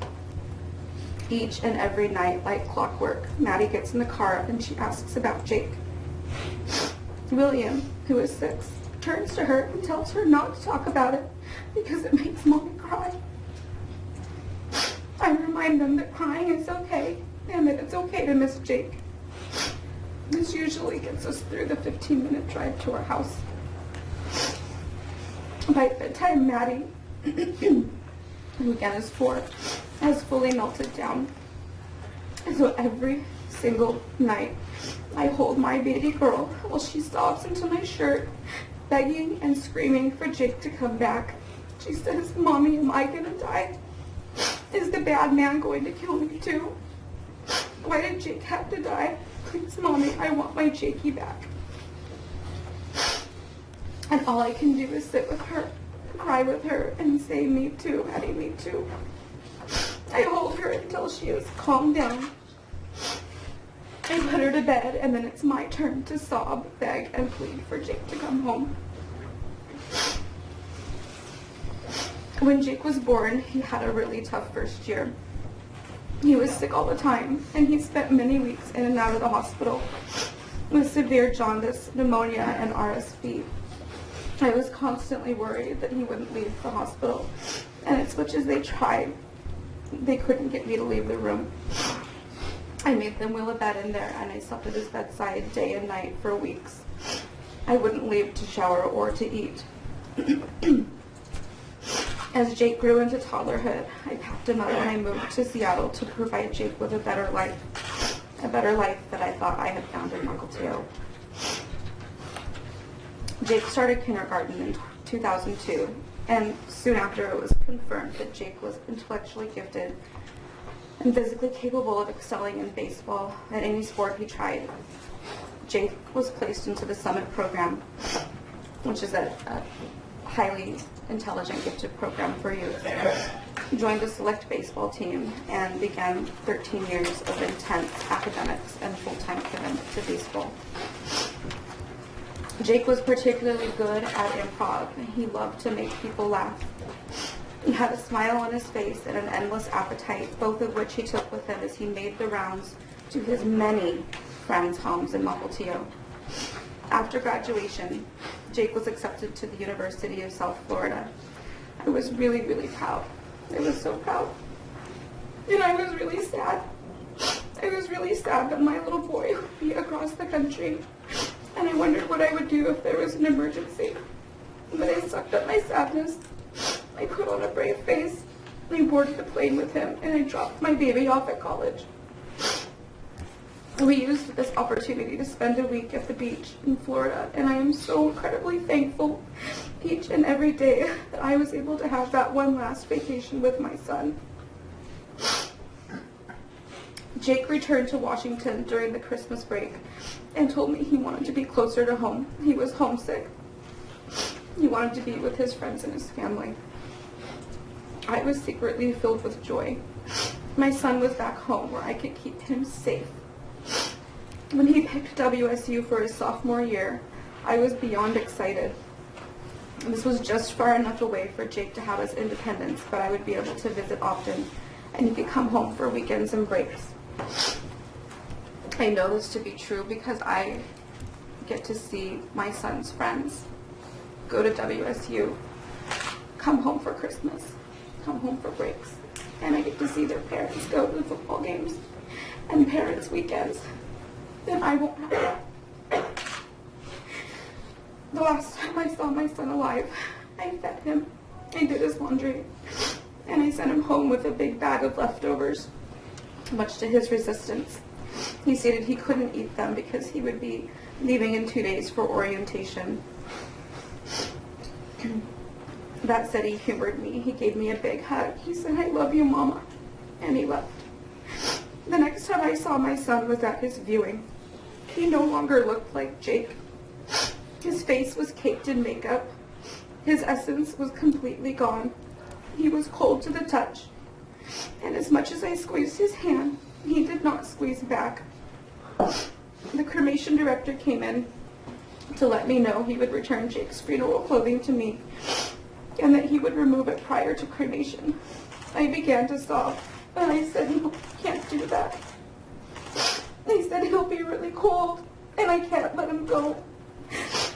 O: Each and every night, like clockwork, Maddie gets in the car and she asks about Jake. William, who is 6, turns to her and tells her not to talk about it because it makes Mommy cry. I remind them that crying is okay and that it's okay to miss Jake. This usually gets us through the 15-minute drive to our house. By bedtime, Maddie, who again is 4, has fully melted down. And so every single night, I hold my baby girl while she sobs into my shirt, begging and screaming for Jake to come back. She says, "Mommy, am I gonna die? Is the bad man going to kill me too? Why did Jake have to die? Please, Mommy, I want my Jakey back."
N: And all I can do is sit with her, cry with her, and say, me too, Addie, me too. I hold her until she is calmed down. I put her to bed, and then it's my turn to sob, beg, and plead for Jake to come home. When Jake was born, he had a really tough first year. He was sick all the time, and he spent many weeks in and out of the hospital with severe jaundice, pneumonia, and RSV. I was constantly worried that he wouldn't leave the hospital, and as much as they tried, they couldn't get me to leave the room. I made them wheel a bed in there, and I slept at his bedside day and night for weeks. I wouldn't leave to shower or to eat. As Jake grew into toddlerhood, I packed him up and I moved to Seattle to provide Jake with a better life that I thought I had found in Mukilteo. Jake started kindergarten in 2002, and soon after it was confirmed that Jake was intellectually gifted and physically capable of excelling in baseball and any sport he tried. Jake was placed into the Summit program, which is a highly intelligent, gifted program for youth. He joined the select baseball team and began 13 years of intense academics and full-time commitment to baseball. Jake was particularly good at improv. He loved to make people laugh. He had a smile on his face and an endless appetite, both of which he took with him as he made the rounds to his many friends' homes in Mukilteo. After graduation, Jake was accepted to the University of South Florida. I was really, really proud. I was so proud. And I was really sad. I was really sad that my little boy would be across the country. And I wondered what I would do if there was an emergency. But I sucked up my sadness. I put on a brave face. I boarded the plane with him, and I dropped my baby off at college. We used this opportunity to spend a week at the beach in Florida, and I am so incredibly thankful each and every day that I was able to have that one last vacation with my son. Jake returned to Washington during the Christmas break and told me he wanted to be closer to home. He was homesick. He wanted to be with his friends and his family. I was secretly filled with joy. My son was back home where I could keep him safe. When he picked WSU for his sophomore year, I was beyond excited. This was just far enough away for Jake to have his independence, but I would be able to visit often, and he could come home for weekends and breaks. I know this to be true because I get to see my son's friends go to WSU, come home for Christmas, come home for breaks, and I get to see their parents go to the football games and parents' weekends. And I won't have that. The last time I saw my son alive, I fed him, I did his laundry, and I sent him home with a big bag of leftovers, much to his resistance. He stated he couldn't eat them because he would be leaving in 2 days for orientation. That said, he humored me. He gave me a big hug. He said, "I love you, Mama," and he left. The next time I saw my son was at his viewing. He no longer looked like Jake. His face was caked in makeup. His essence was completely gone. He was cold to the touch. And as much as I squeezed his hand, he did not squeeze back. The cremation director came in to let me know he would return Jake's funeral clothing to me and that he would remove it prior to cremation. I began to sob, and I said, "No, I can't do that." They said he'll be really cold, and I can't let him go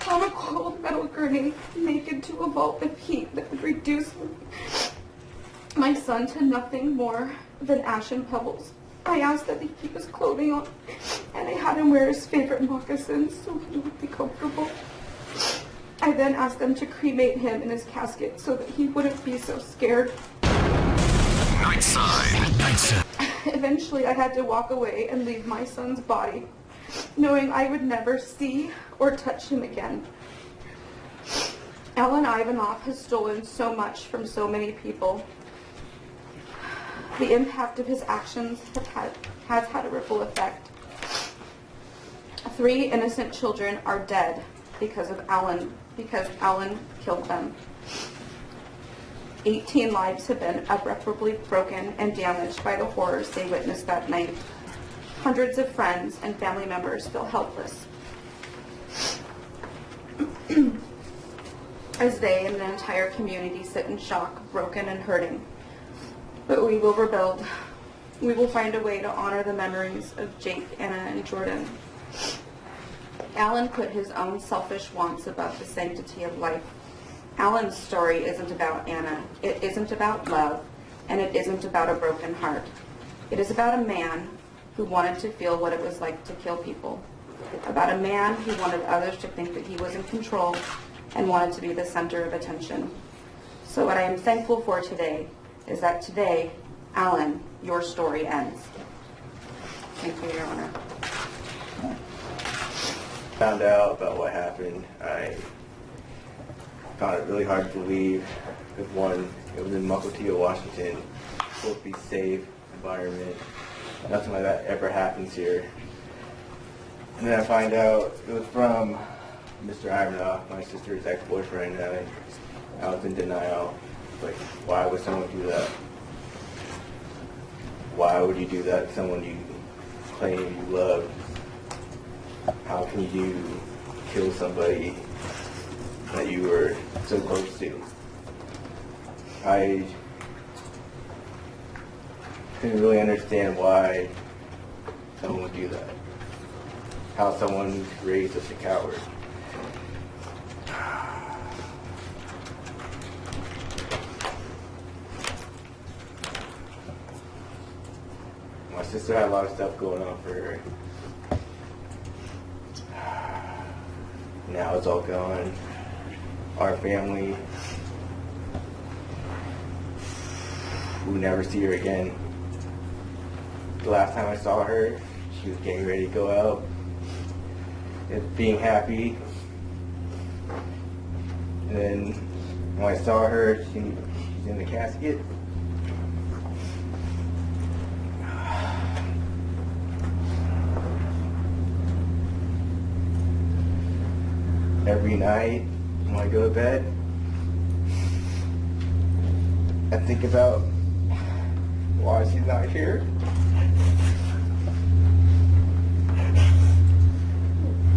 N: on a cold metal gurney, naked to a vault of heat that would reduce my son to nothing more than ash and pebbles. I asked that he keep his clothing on, and I had him wear his favorite moccasins so he would be comfortable. I then asked them to cremate him in his casket so that he wouldn't be so scared.
P: Nightside.
N: Eventually, I had to walk away and leave my son's body, knowing I would never see or touch him again. Alan Ivanov has stolen so much from so many people. The impact of his actions has had a ripple effect. 3 innocent children are dead because of Alan
O: because Alan killed them. 18 lives have been irreparably broken and damaged by the horrors they witnessed that night. Hundreds of friends and family members feel helpless as they and the entire community sit in shock, broken and hurting. But we will rebuild. We will find a way to honor the memories of Jake, Anna, and Jordan. Alan put his own selfish wants above the sanctity of life. Alan's story isn't about Anna. It isn't about love, and it isn't about a broken heart. It is about a man who wanted to feel what it was like to kill people. About a man who wanted others to think that he was in control and wanted to be the center of attention. So what I am thankful for today is that today, Alan, your story ends. Thank you, Your Honor.
P: Found out about what happened. I found it really hard to believe. Because one, it was in Mukilteo, Washington. It's supposed to be safe environment. Nothing like that ever happens here. And then I find out it was from Mr. Ivanov, my sister's ex-boyfriend. I was in denial. Like, why would someone do that? Why would you do that to someone you claim you love? How can you kill somebody that you were so close to? I couldn't really understand why someone would do that. How someone could raise such a coward. My sister had a lot of stuff going on for her. Now it's all gone. Our family, we'll never see her again. The last time I saw her, she was getting ready to go out and being happy. And then when I saw her, she's in the casket. Every night when I go to bed, I think about why she's not here.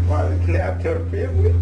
P: Why they kidnapped her family.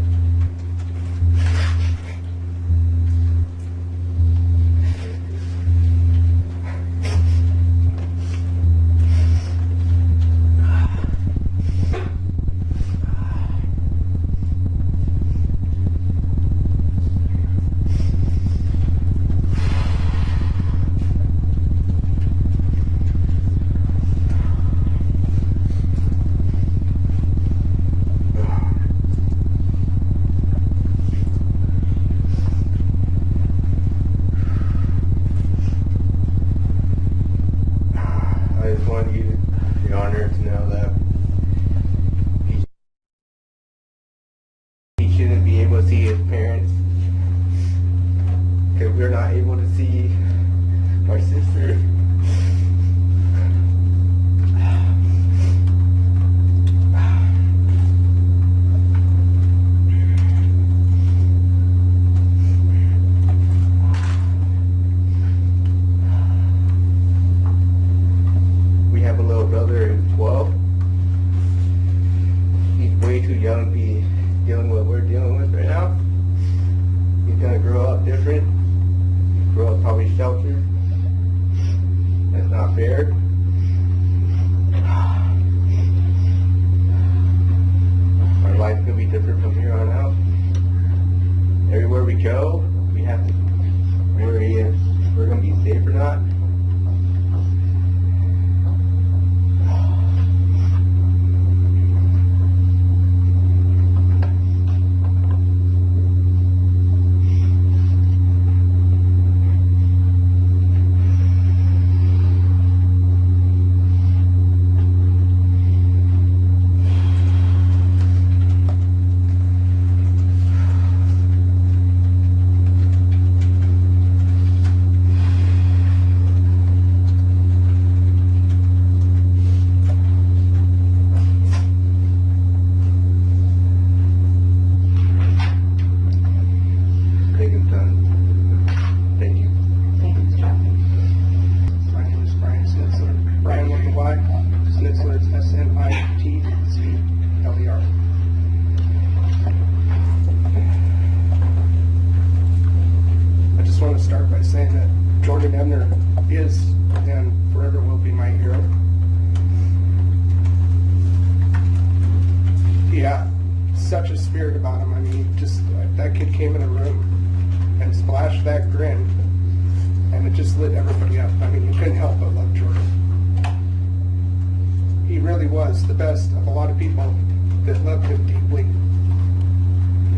J: Gardner is and forever will be my hero. He had such a spirit about him. I mean, just that kid came in a room and splashed that grin, and it just lit everybody up. I mean, you couldn't help but love Jordan. He really was the best of a lot of people that loved him deeply.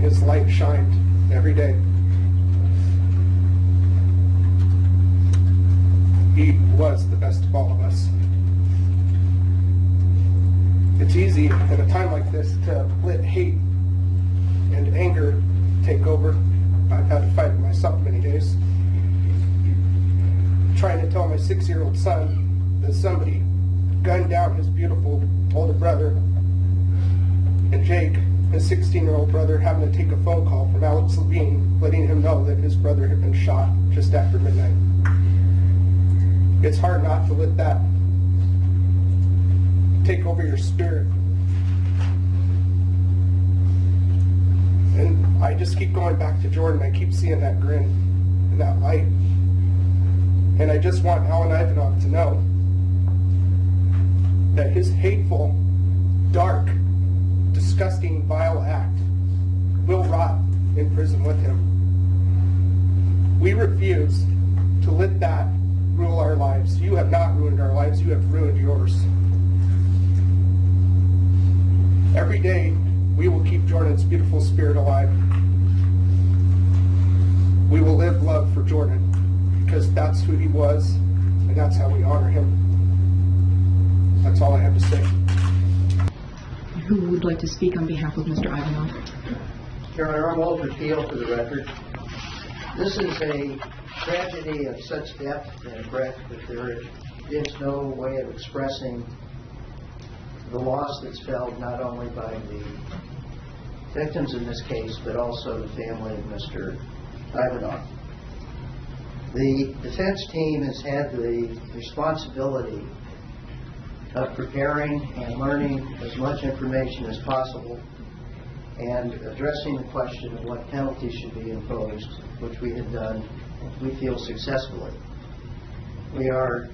J: His light shined every day. He was the best of all of us. It's easy at a time like this to let hate and anger take over. I've had to fight myself many days. Trying to tell my 6-year-old son that somebody gunned down his beautiful older brother, and Jake, his 16-year-old brother, having to take a phone call from Alex Levine, letting him know that his brother had been shot just after midnight. It's hard not to let that take over your spirit. And I just keep going back to Jordan. I keep seeing that grin and that light. And I just want Alan Ivanov to know that his hateful, dark, disgusting, vile act will rot in prison with him. We refuse to let that rule our lives. You have not ruined our lives. You have ruined yours. Every day, we will keep Jordan's beautiful spirit alive. We will live love for Jordan because that's who he was, and that's how we honor him. That's all I have to say.
I: Who would like to speak on behalf of Mr. Ivanov?
Q: Your Honor, I'm Walter Keel for the record. This is a tragedy of such depth and breadth that there is no way of expressing the loss that's felt not only by the victims in this case, but also the family of Mr. Ivanov. The defense team has had the responsibility of preparing and learning as much information as possible and addressing the question of what penalties should be imposed, which we have done, we feel, successfully. We are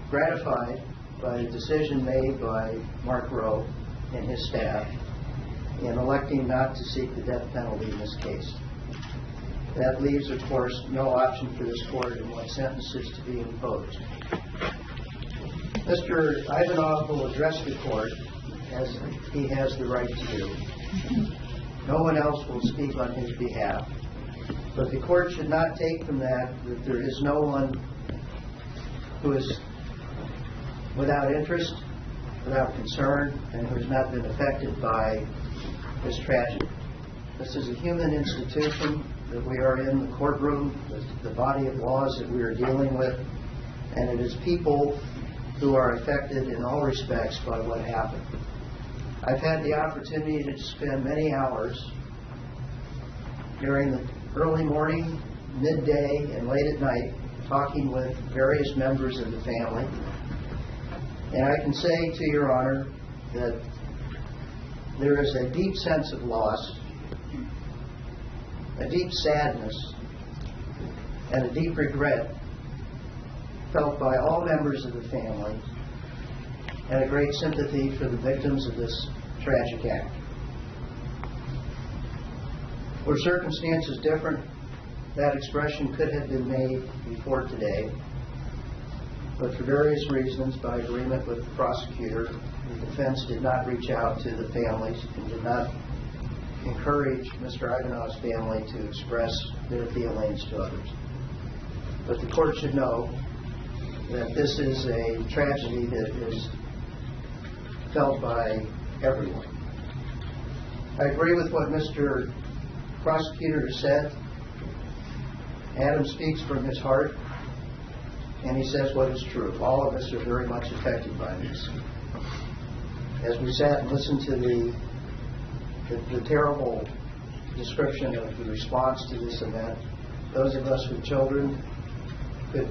Q: gratified by the decision made by Mark Rowe and his staff in electing not to seek the death penalty in this case. That leaves, of course, no option for this court in what sentences to be imposed. Mr. Ivanov will address the court as he has the right to do. No one else will speak on his behalf. But the court should not take from that that there is no one who is without interest, without concern, and who has not been affected by this tragedy. This is a human institution that we are in, the courtroom, the body of laws that we are dealing with, and it is people who are affected in all respects by what happened. I've had the opportunity to spend many hours during the early morning, midday, and late at night talking with various members of the family. And I can say to Your Honor that there is a deep sense of loss, a deep sadness, and a deep regret felt by all members of the family, and a great sympathy for the victims of this tragic act. Were circumstances different, that expression could have been made before today, but for various reasons, by agreement with the prosecutor, the defense did not reach out to the families and did not encourage Mr. Ivanov's family to express their feelings to others. But the court should know that this is a tragedy that is felt by everyone. I agree with what Mr. Prosecutor has said. Adam speaks from his heart, and he says what is true. All of us are very much affected by this. As we sat and listened to the terrible description of the response to this event, those of us with children could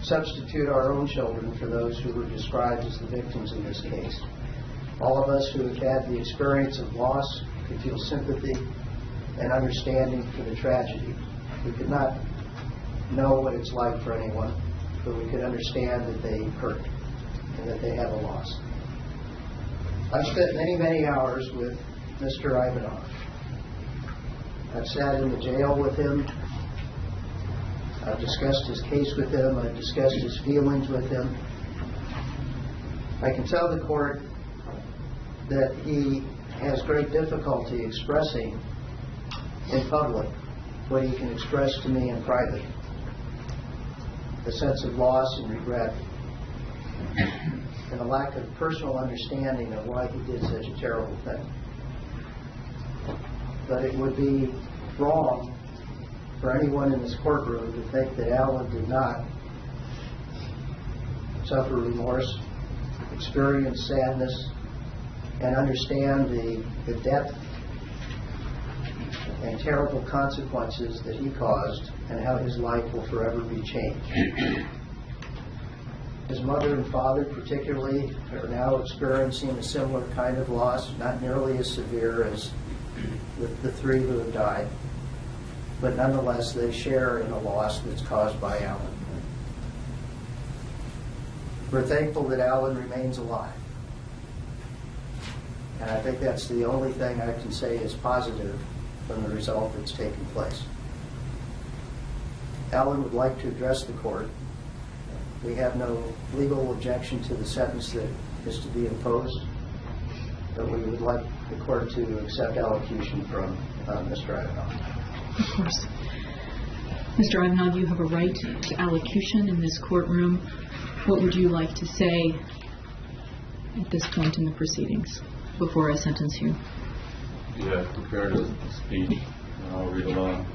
Q: substitute our own children for those who were described as the victims in this case. All of us who have had the experience of loss could feel sympathy and understanding for the tragedy. We could not know what it's like for anyone, but we could understand that they hurt and that they have a loss. I've spent many, many hours with Mr. Ivanov. I've sat in the jail with him. I've discussed his case with him. I've discussed his feelings with him. I can tell the court that he has great difficulty expressing in public what he can express to me in private. The sense of loss and regret and a lack of personal understanding of why he did such a terrible thing. But it would be wrong for anyone in this courtroom to think that Alan did not suffer remorse, experience sadness, and understand the depth and terrible consequences that he caused and how his life will forever be changed. His mother and father particularly are now experiencing a similar kind of loss, not nearly as severe as the three who have died, but nonetheless they share in a loss that's caused by Alan. We're thankful that Alan remains alive. And I think that's the only thing I can say is positive from the result that's taken place. Alan would like to address the court. We have no legal objection to the sentence that is to be imposed, but we would like the court to accept allocution from Mr. Ivanov.
I: Of course. Mr. Ivanov, you have a right to allocution in this courtroom. What would you like to say at this point in the proceedings before I sentence you?
R: Yeah, I've prepared a speech, and I'll read aloud.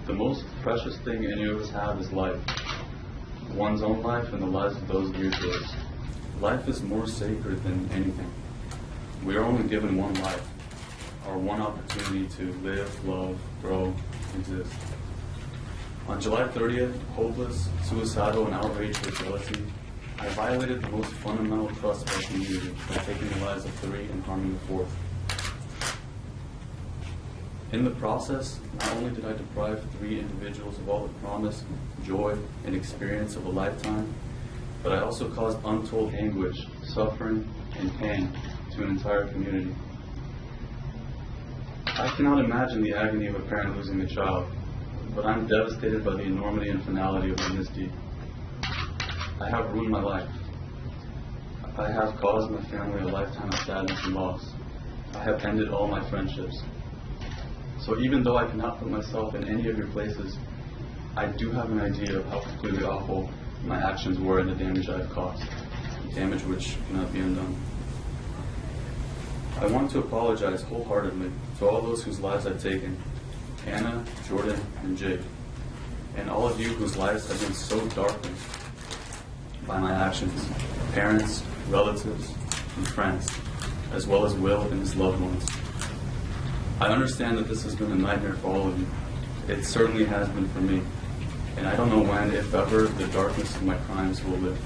R: The most precious thing any of us have is life. One's own life and the lives of those dear to us. Life is more sacred than anything. We are only given one life, our one opportunity to live, love, grow, exist. On July 30th, hopeless, suicidal, and outraged with jealousy, I violated the most fundamental trust of our community by taking the lives of 3 and harming the 4th. In the process, not only did I deprive 3 individuals of all the promise, joy, and experience of a lifetime, but I also caused untold anguish, suffering, and pain to an entire community. I cannot imagine the agony of a parent losing a child, but I'm devastated by the enormity and finality of my misdeed. I have ruined my life. I have caused my family a lifetime of sadness and loss. I have ended all my friendships. So even though I cannot put myself in any of your places, I do have an idea of how completely awful my actions were and the damage I have caused, damage which cannot be undone. I want to apologize wholeheartedly to all those whose lives I've taken, Anna, Jordan, and Jake, and all of you whose lives have been so darkened by my actions, parents, relatives, and friends, as well as Will and his loved ones. I understand that this has been a nightmare for all of you. It certainly has been for me, and I don't know when, if ever, the darkness of my crimes will lift.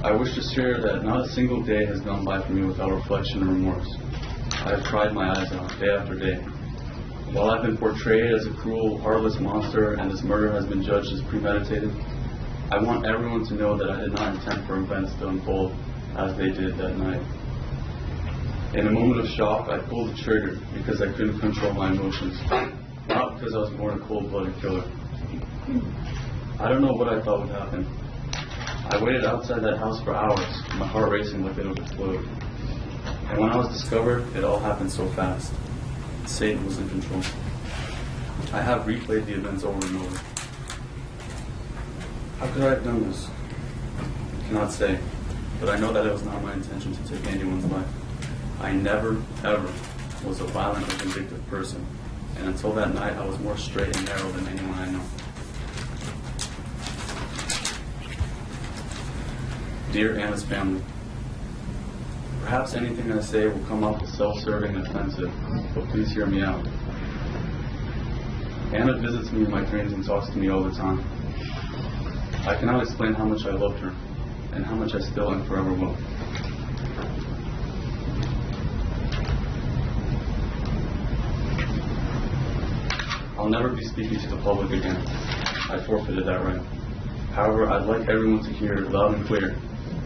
R: I wish to share that not a single day has gone by for me without reflection and remorse. I have cried my eyes out day after day. While I've been portrayed as a cruel, heartless monster and this murder has been judged as premeditated, I want everyone to know that I did not intend for events to unfold as they did that night. In a moment of shock, I pulled the trigger because I couldn't control my emotions, not because I was born a cold-blooded killer. I don't know what I thought would happen. I waited outside that house for hours, my heart racing like it would explode. And when I was discovered, it all happened so fast. Satan was in control. I have replayed the events over and over. How could I have done this? I cannot say, but I know that it was not my intention to take anyone's life. I never, ever was a violent or vindictive person, and until that night I was more straight and narrow than anyone I know. Dear Anna's family, perhaps anything I say will come off as self-serving and offensive, but please hear me out. Anna visits me in my dreams and talks to me all the time. I cannot explain how much I loved her, and how much I still and forever will. I'll never be speaking to the public again. I forfeited that right. However, I'd like everyone to hear loud and clear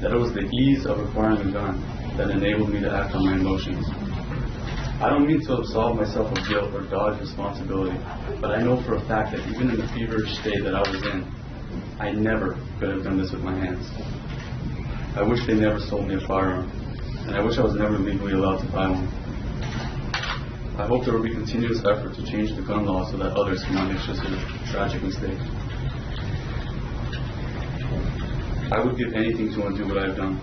R: that it was the ease of acquiring a gun that enabled me to act on my emotions. I don't mean to absolve myself of guilt or dodge responsibility, but I know for a fact that even in the feverish state that I was in, I never could have done this with my hands. I wish they never sold me a firearm, and I wish I was never legally allowed to buy one. I hope there will be continuous effort to change the gun law so that others cannot make such a tragic mistake. I would give anything to undo what I've done.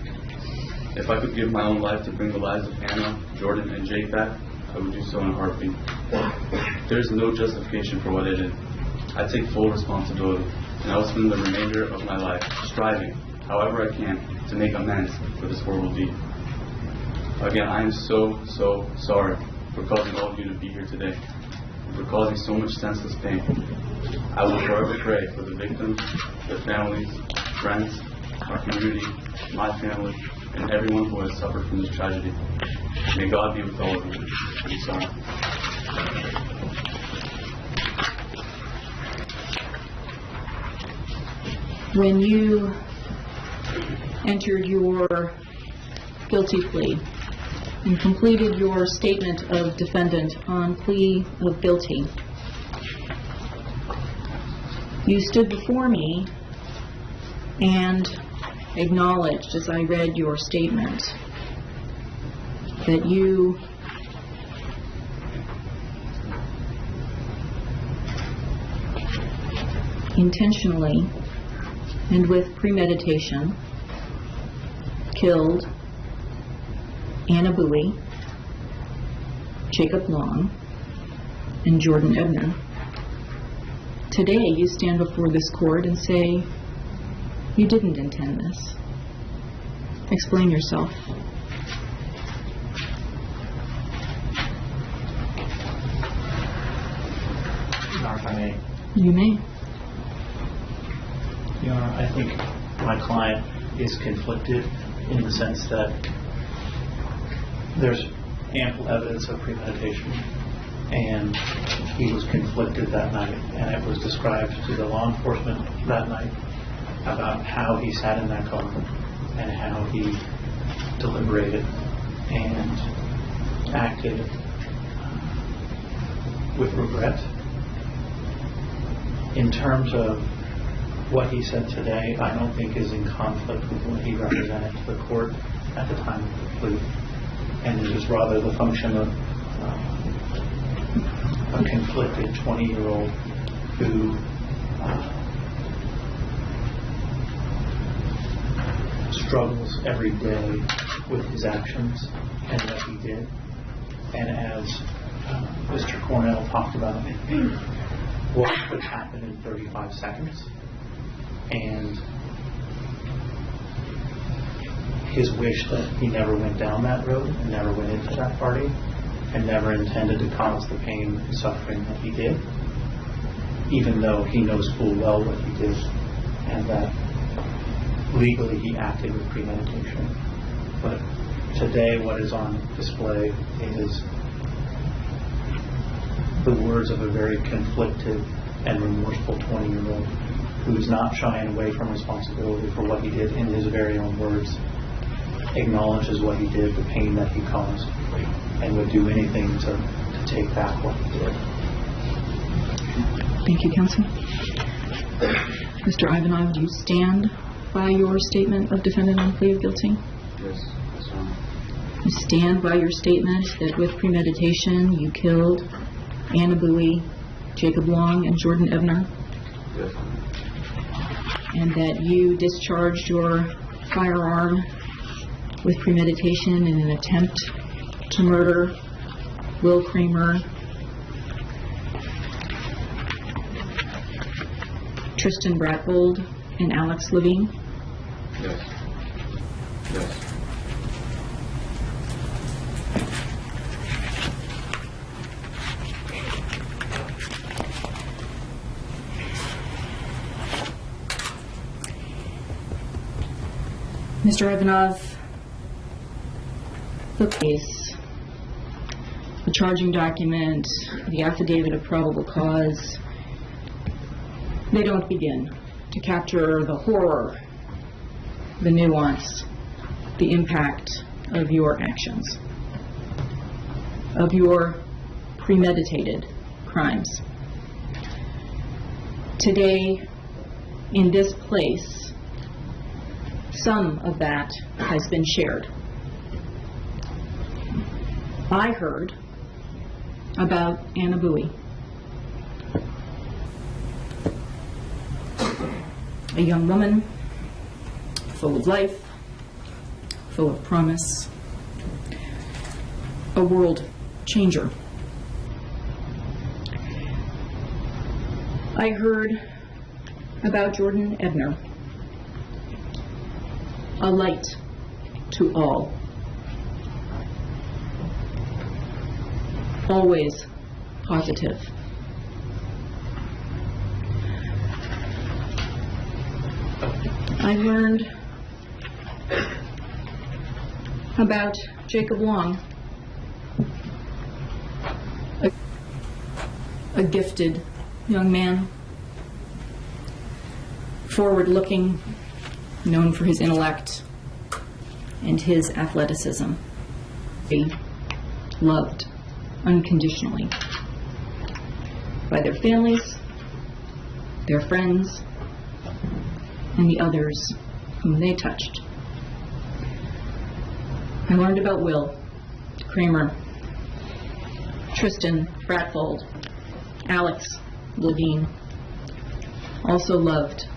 R: If I could give my own life to bring the lives of Hannah, Jordan, and Jake back, I would do so in a heartbeat. There is no justification for what I did. I take full responsibility, and I will spend the remainder of my life striving, however I can, to make amends for this horrible deed. Again, I am so sorry for causing all of you to be here today, and for causing so much senseless pain. I will forever pray for the victims, their families, friends, our community, my family, and everyone who has suffered from this tragedy. May God be with all of you. I'm sorry.
I: When you entered your guilty plea and completed your statement of defendant on plea of guilty, you stood before me and acknowledged, as I read your statement, that you intentionally and with premeditation killed Anna Bowie, Jacob Long, and Jordan Ebner. Today you stand before this court and say you didn't intend this. Explain yourself.
S: Your Honor, if I may.
I: You may.
S: Your Honor, I think my client is conflicted in the sense that there's ample evidence of premeditation, and he was conflicted that night, and it was described to the law enforcement that night about how he sat in that car and how he deliberated and acted with regret. In terms of what he said today, I don't think is in conflict with what he represented to the court at the time of the plea, and it is rather the function of a conflicted 20-year-old who struggles every day with his actions and what he did. And as Mr. Cornell talked about, what could happen in 35 seconds, and his wish that he never went down that road and never went into that party and never intended to cause the pain and suffering that he did, even though he knows full well what he did and that legally he acted with premeditation. But today what is on display is the words of a very conflicted and remorseful 20-year-old who is not shying away from responsibility for what he did in his very own words, acknowledges what he did, the pain that he caused, and would do anything to take back what he did.
I: Thank you, counsel. Mr. Ivanov, do you stand by your statement of defendant on plea of guilty?
R: Yes, Your Honor.
I: You stand by your statement that with premeditation you killed Anna Bowie, Jacob Long, and Jordan Ebner?
R: Yes.
I: And that you discharged your firearm with premeditation in an attempt to murder Will Kramer, Tristan Bratbold, and Alex Levine?
R: Yes. Yes.
I: Mr. Ivanov, the case, the charging document, the affidavit of probable cause, they don't begin to capture the horror, the nuance, the impact of your actions, of your premeditated crimes. Today, in this place, some of that has been shared. I heard about Anna Bowie, a young woman full of life, full of promise, a world changer. I heard about Jordan Ebner, a light to all, always positive. I learned about Jacob Long, a gifted young man, forward-looking, known for his intellect and his athleticism. He loved unconditionally by their families, their friends, and the others whom they touched. I learned about Will Kramer, Tristan Bratfold, Alex Levine, also loved,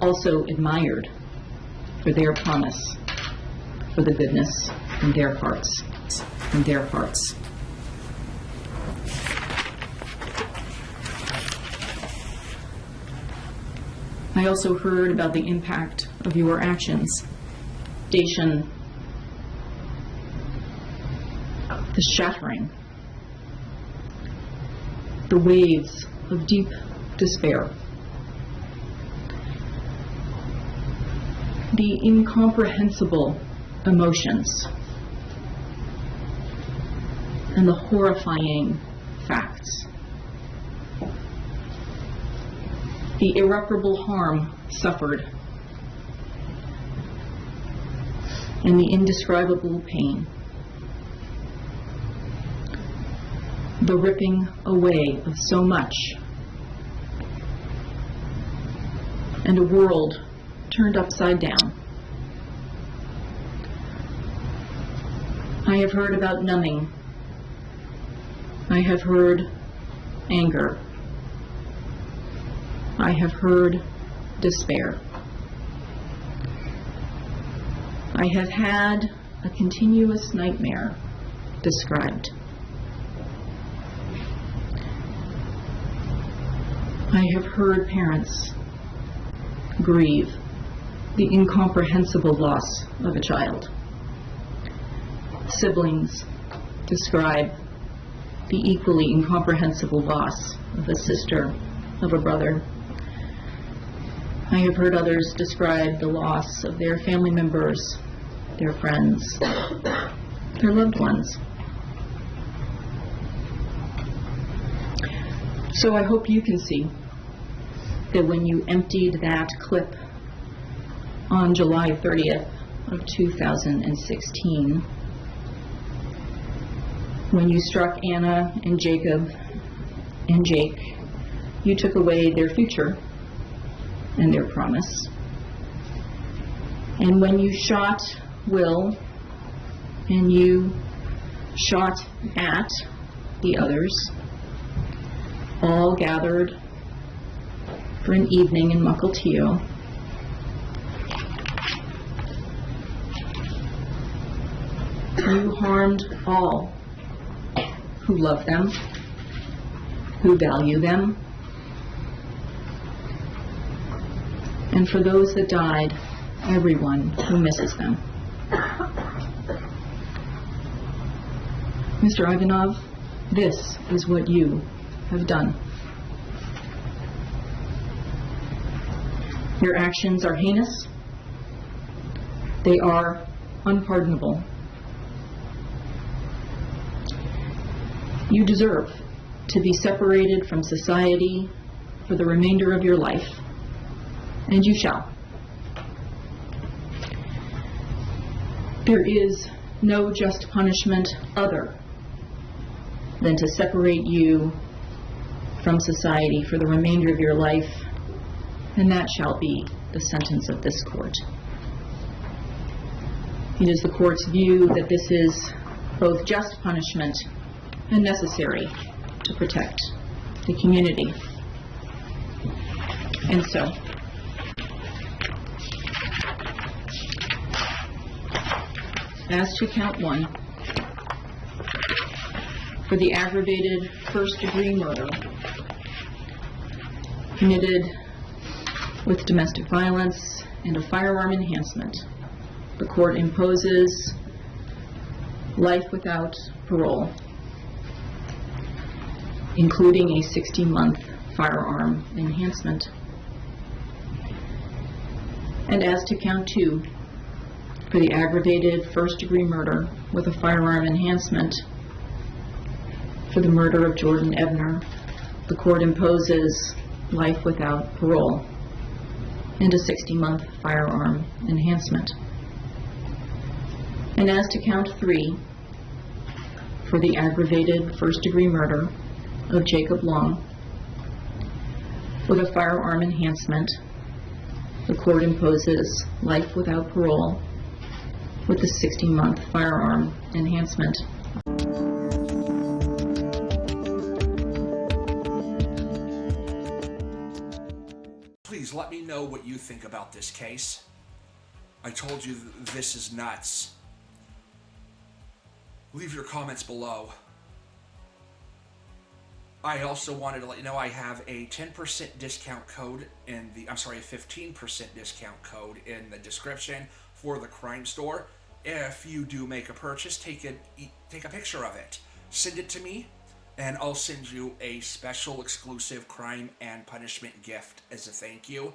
I: also admired for their promise, for the goodness in their hearts, in their hearts. I also heard about the impact of your actions, the shattering, the waves of deep despair, the incomprehensible emotions, and the horrifying facts, the irreparable harm suffered, and the indescribable pain, the ripping away of so much, and a world turned upside down. I have heard about numbing. I have heard anger. I have heard despair. I have had a continuous nightmare described. I have heard parents grieve the incomprehensible loss of a child. Siblings describe the equally incomprehensible loss of a sister, of a brother. I have heard others describe the loss of their family members, their friends, their loved ones. So I hope you can see that when you emptied that clip on July 30th of 2016, when you struck Anna and Jacob and Jake, you took away their future and their promise. And when you shot Will and you shot at the others, all gathered for an evening in Mukilteo, you harmed all who love them, who value them, and for those that died, everyone who misses them. Mr. Ivanov, this is what you have done. Your actions are heinous. They are unpardonable. You deserve to be separated from society for the remainder of your life, and you shall. There is no just punishment other than to separate you from society for the remainder of your life, and that shall be the sentence of this court. It is the court's view that this is both just punishment and necessary to protect the community. And so, as to count 1, for the aggravated first-degree murder committed with domestic violence and a firearm enhancement, the court imposes life without parole, including a 60-month firearm enhancement. And as to count 2, for the aggravated first-degree murder with a firearm enhancement for the murder of Jordan Ebner, the court imposes life without parole and a 60-month firearm enhancement. And as to count 3, for the aggravated first-degree murder of Jacob Long with a firearm enhancement, the court imposes life without parole with a 60-month firearm enhancement.
A: Please let me know what you think about this case. I told you this is nuts. Leave your comments below. I also wanted to let you know I have a 10% discount code in the, a 15% discount code in the description for the Crime Store. If you do make a purchase, take a picture of it. Send it to me, and I'll send you a special exclusive crime and punishment gift as a thank you.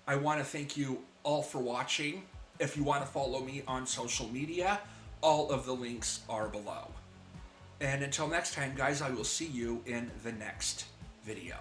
A: I want to thank you all for watching. If you want to follow me on social media, all of the links are below. And until next time, guys, I will see you in the next video.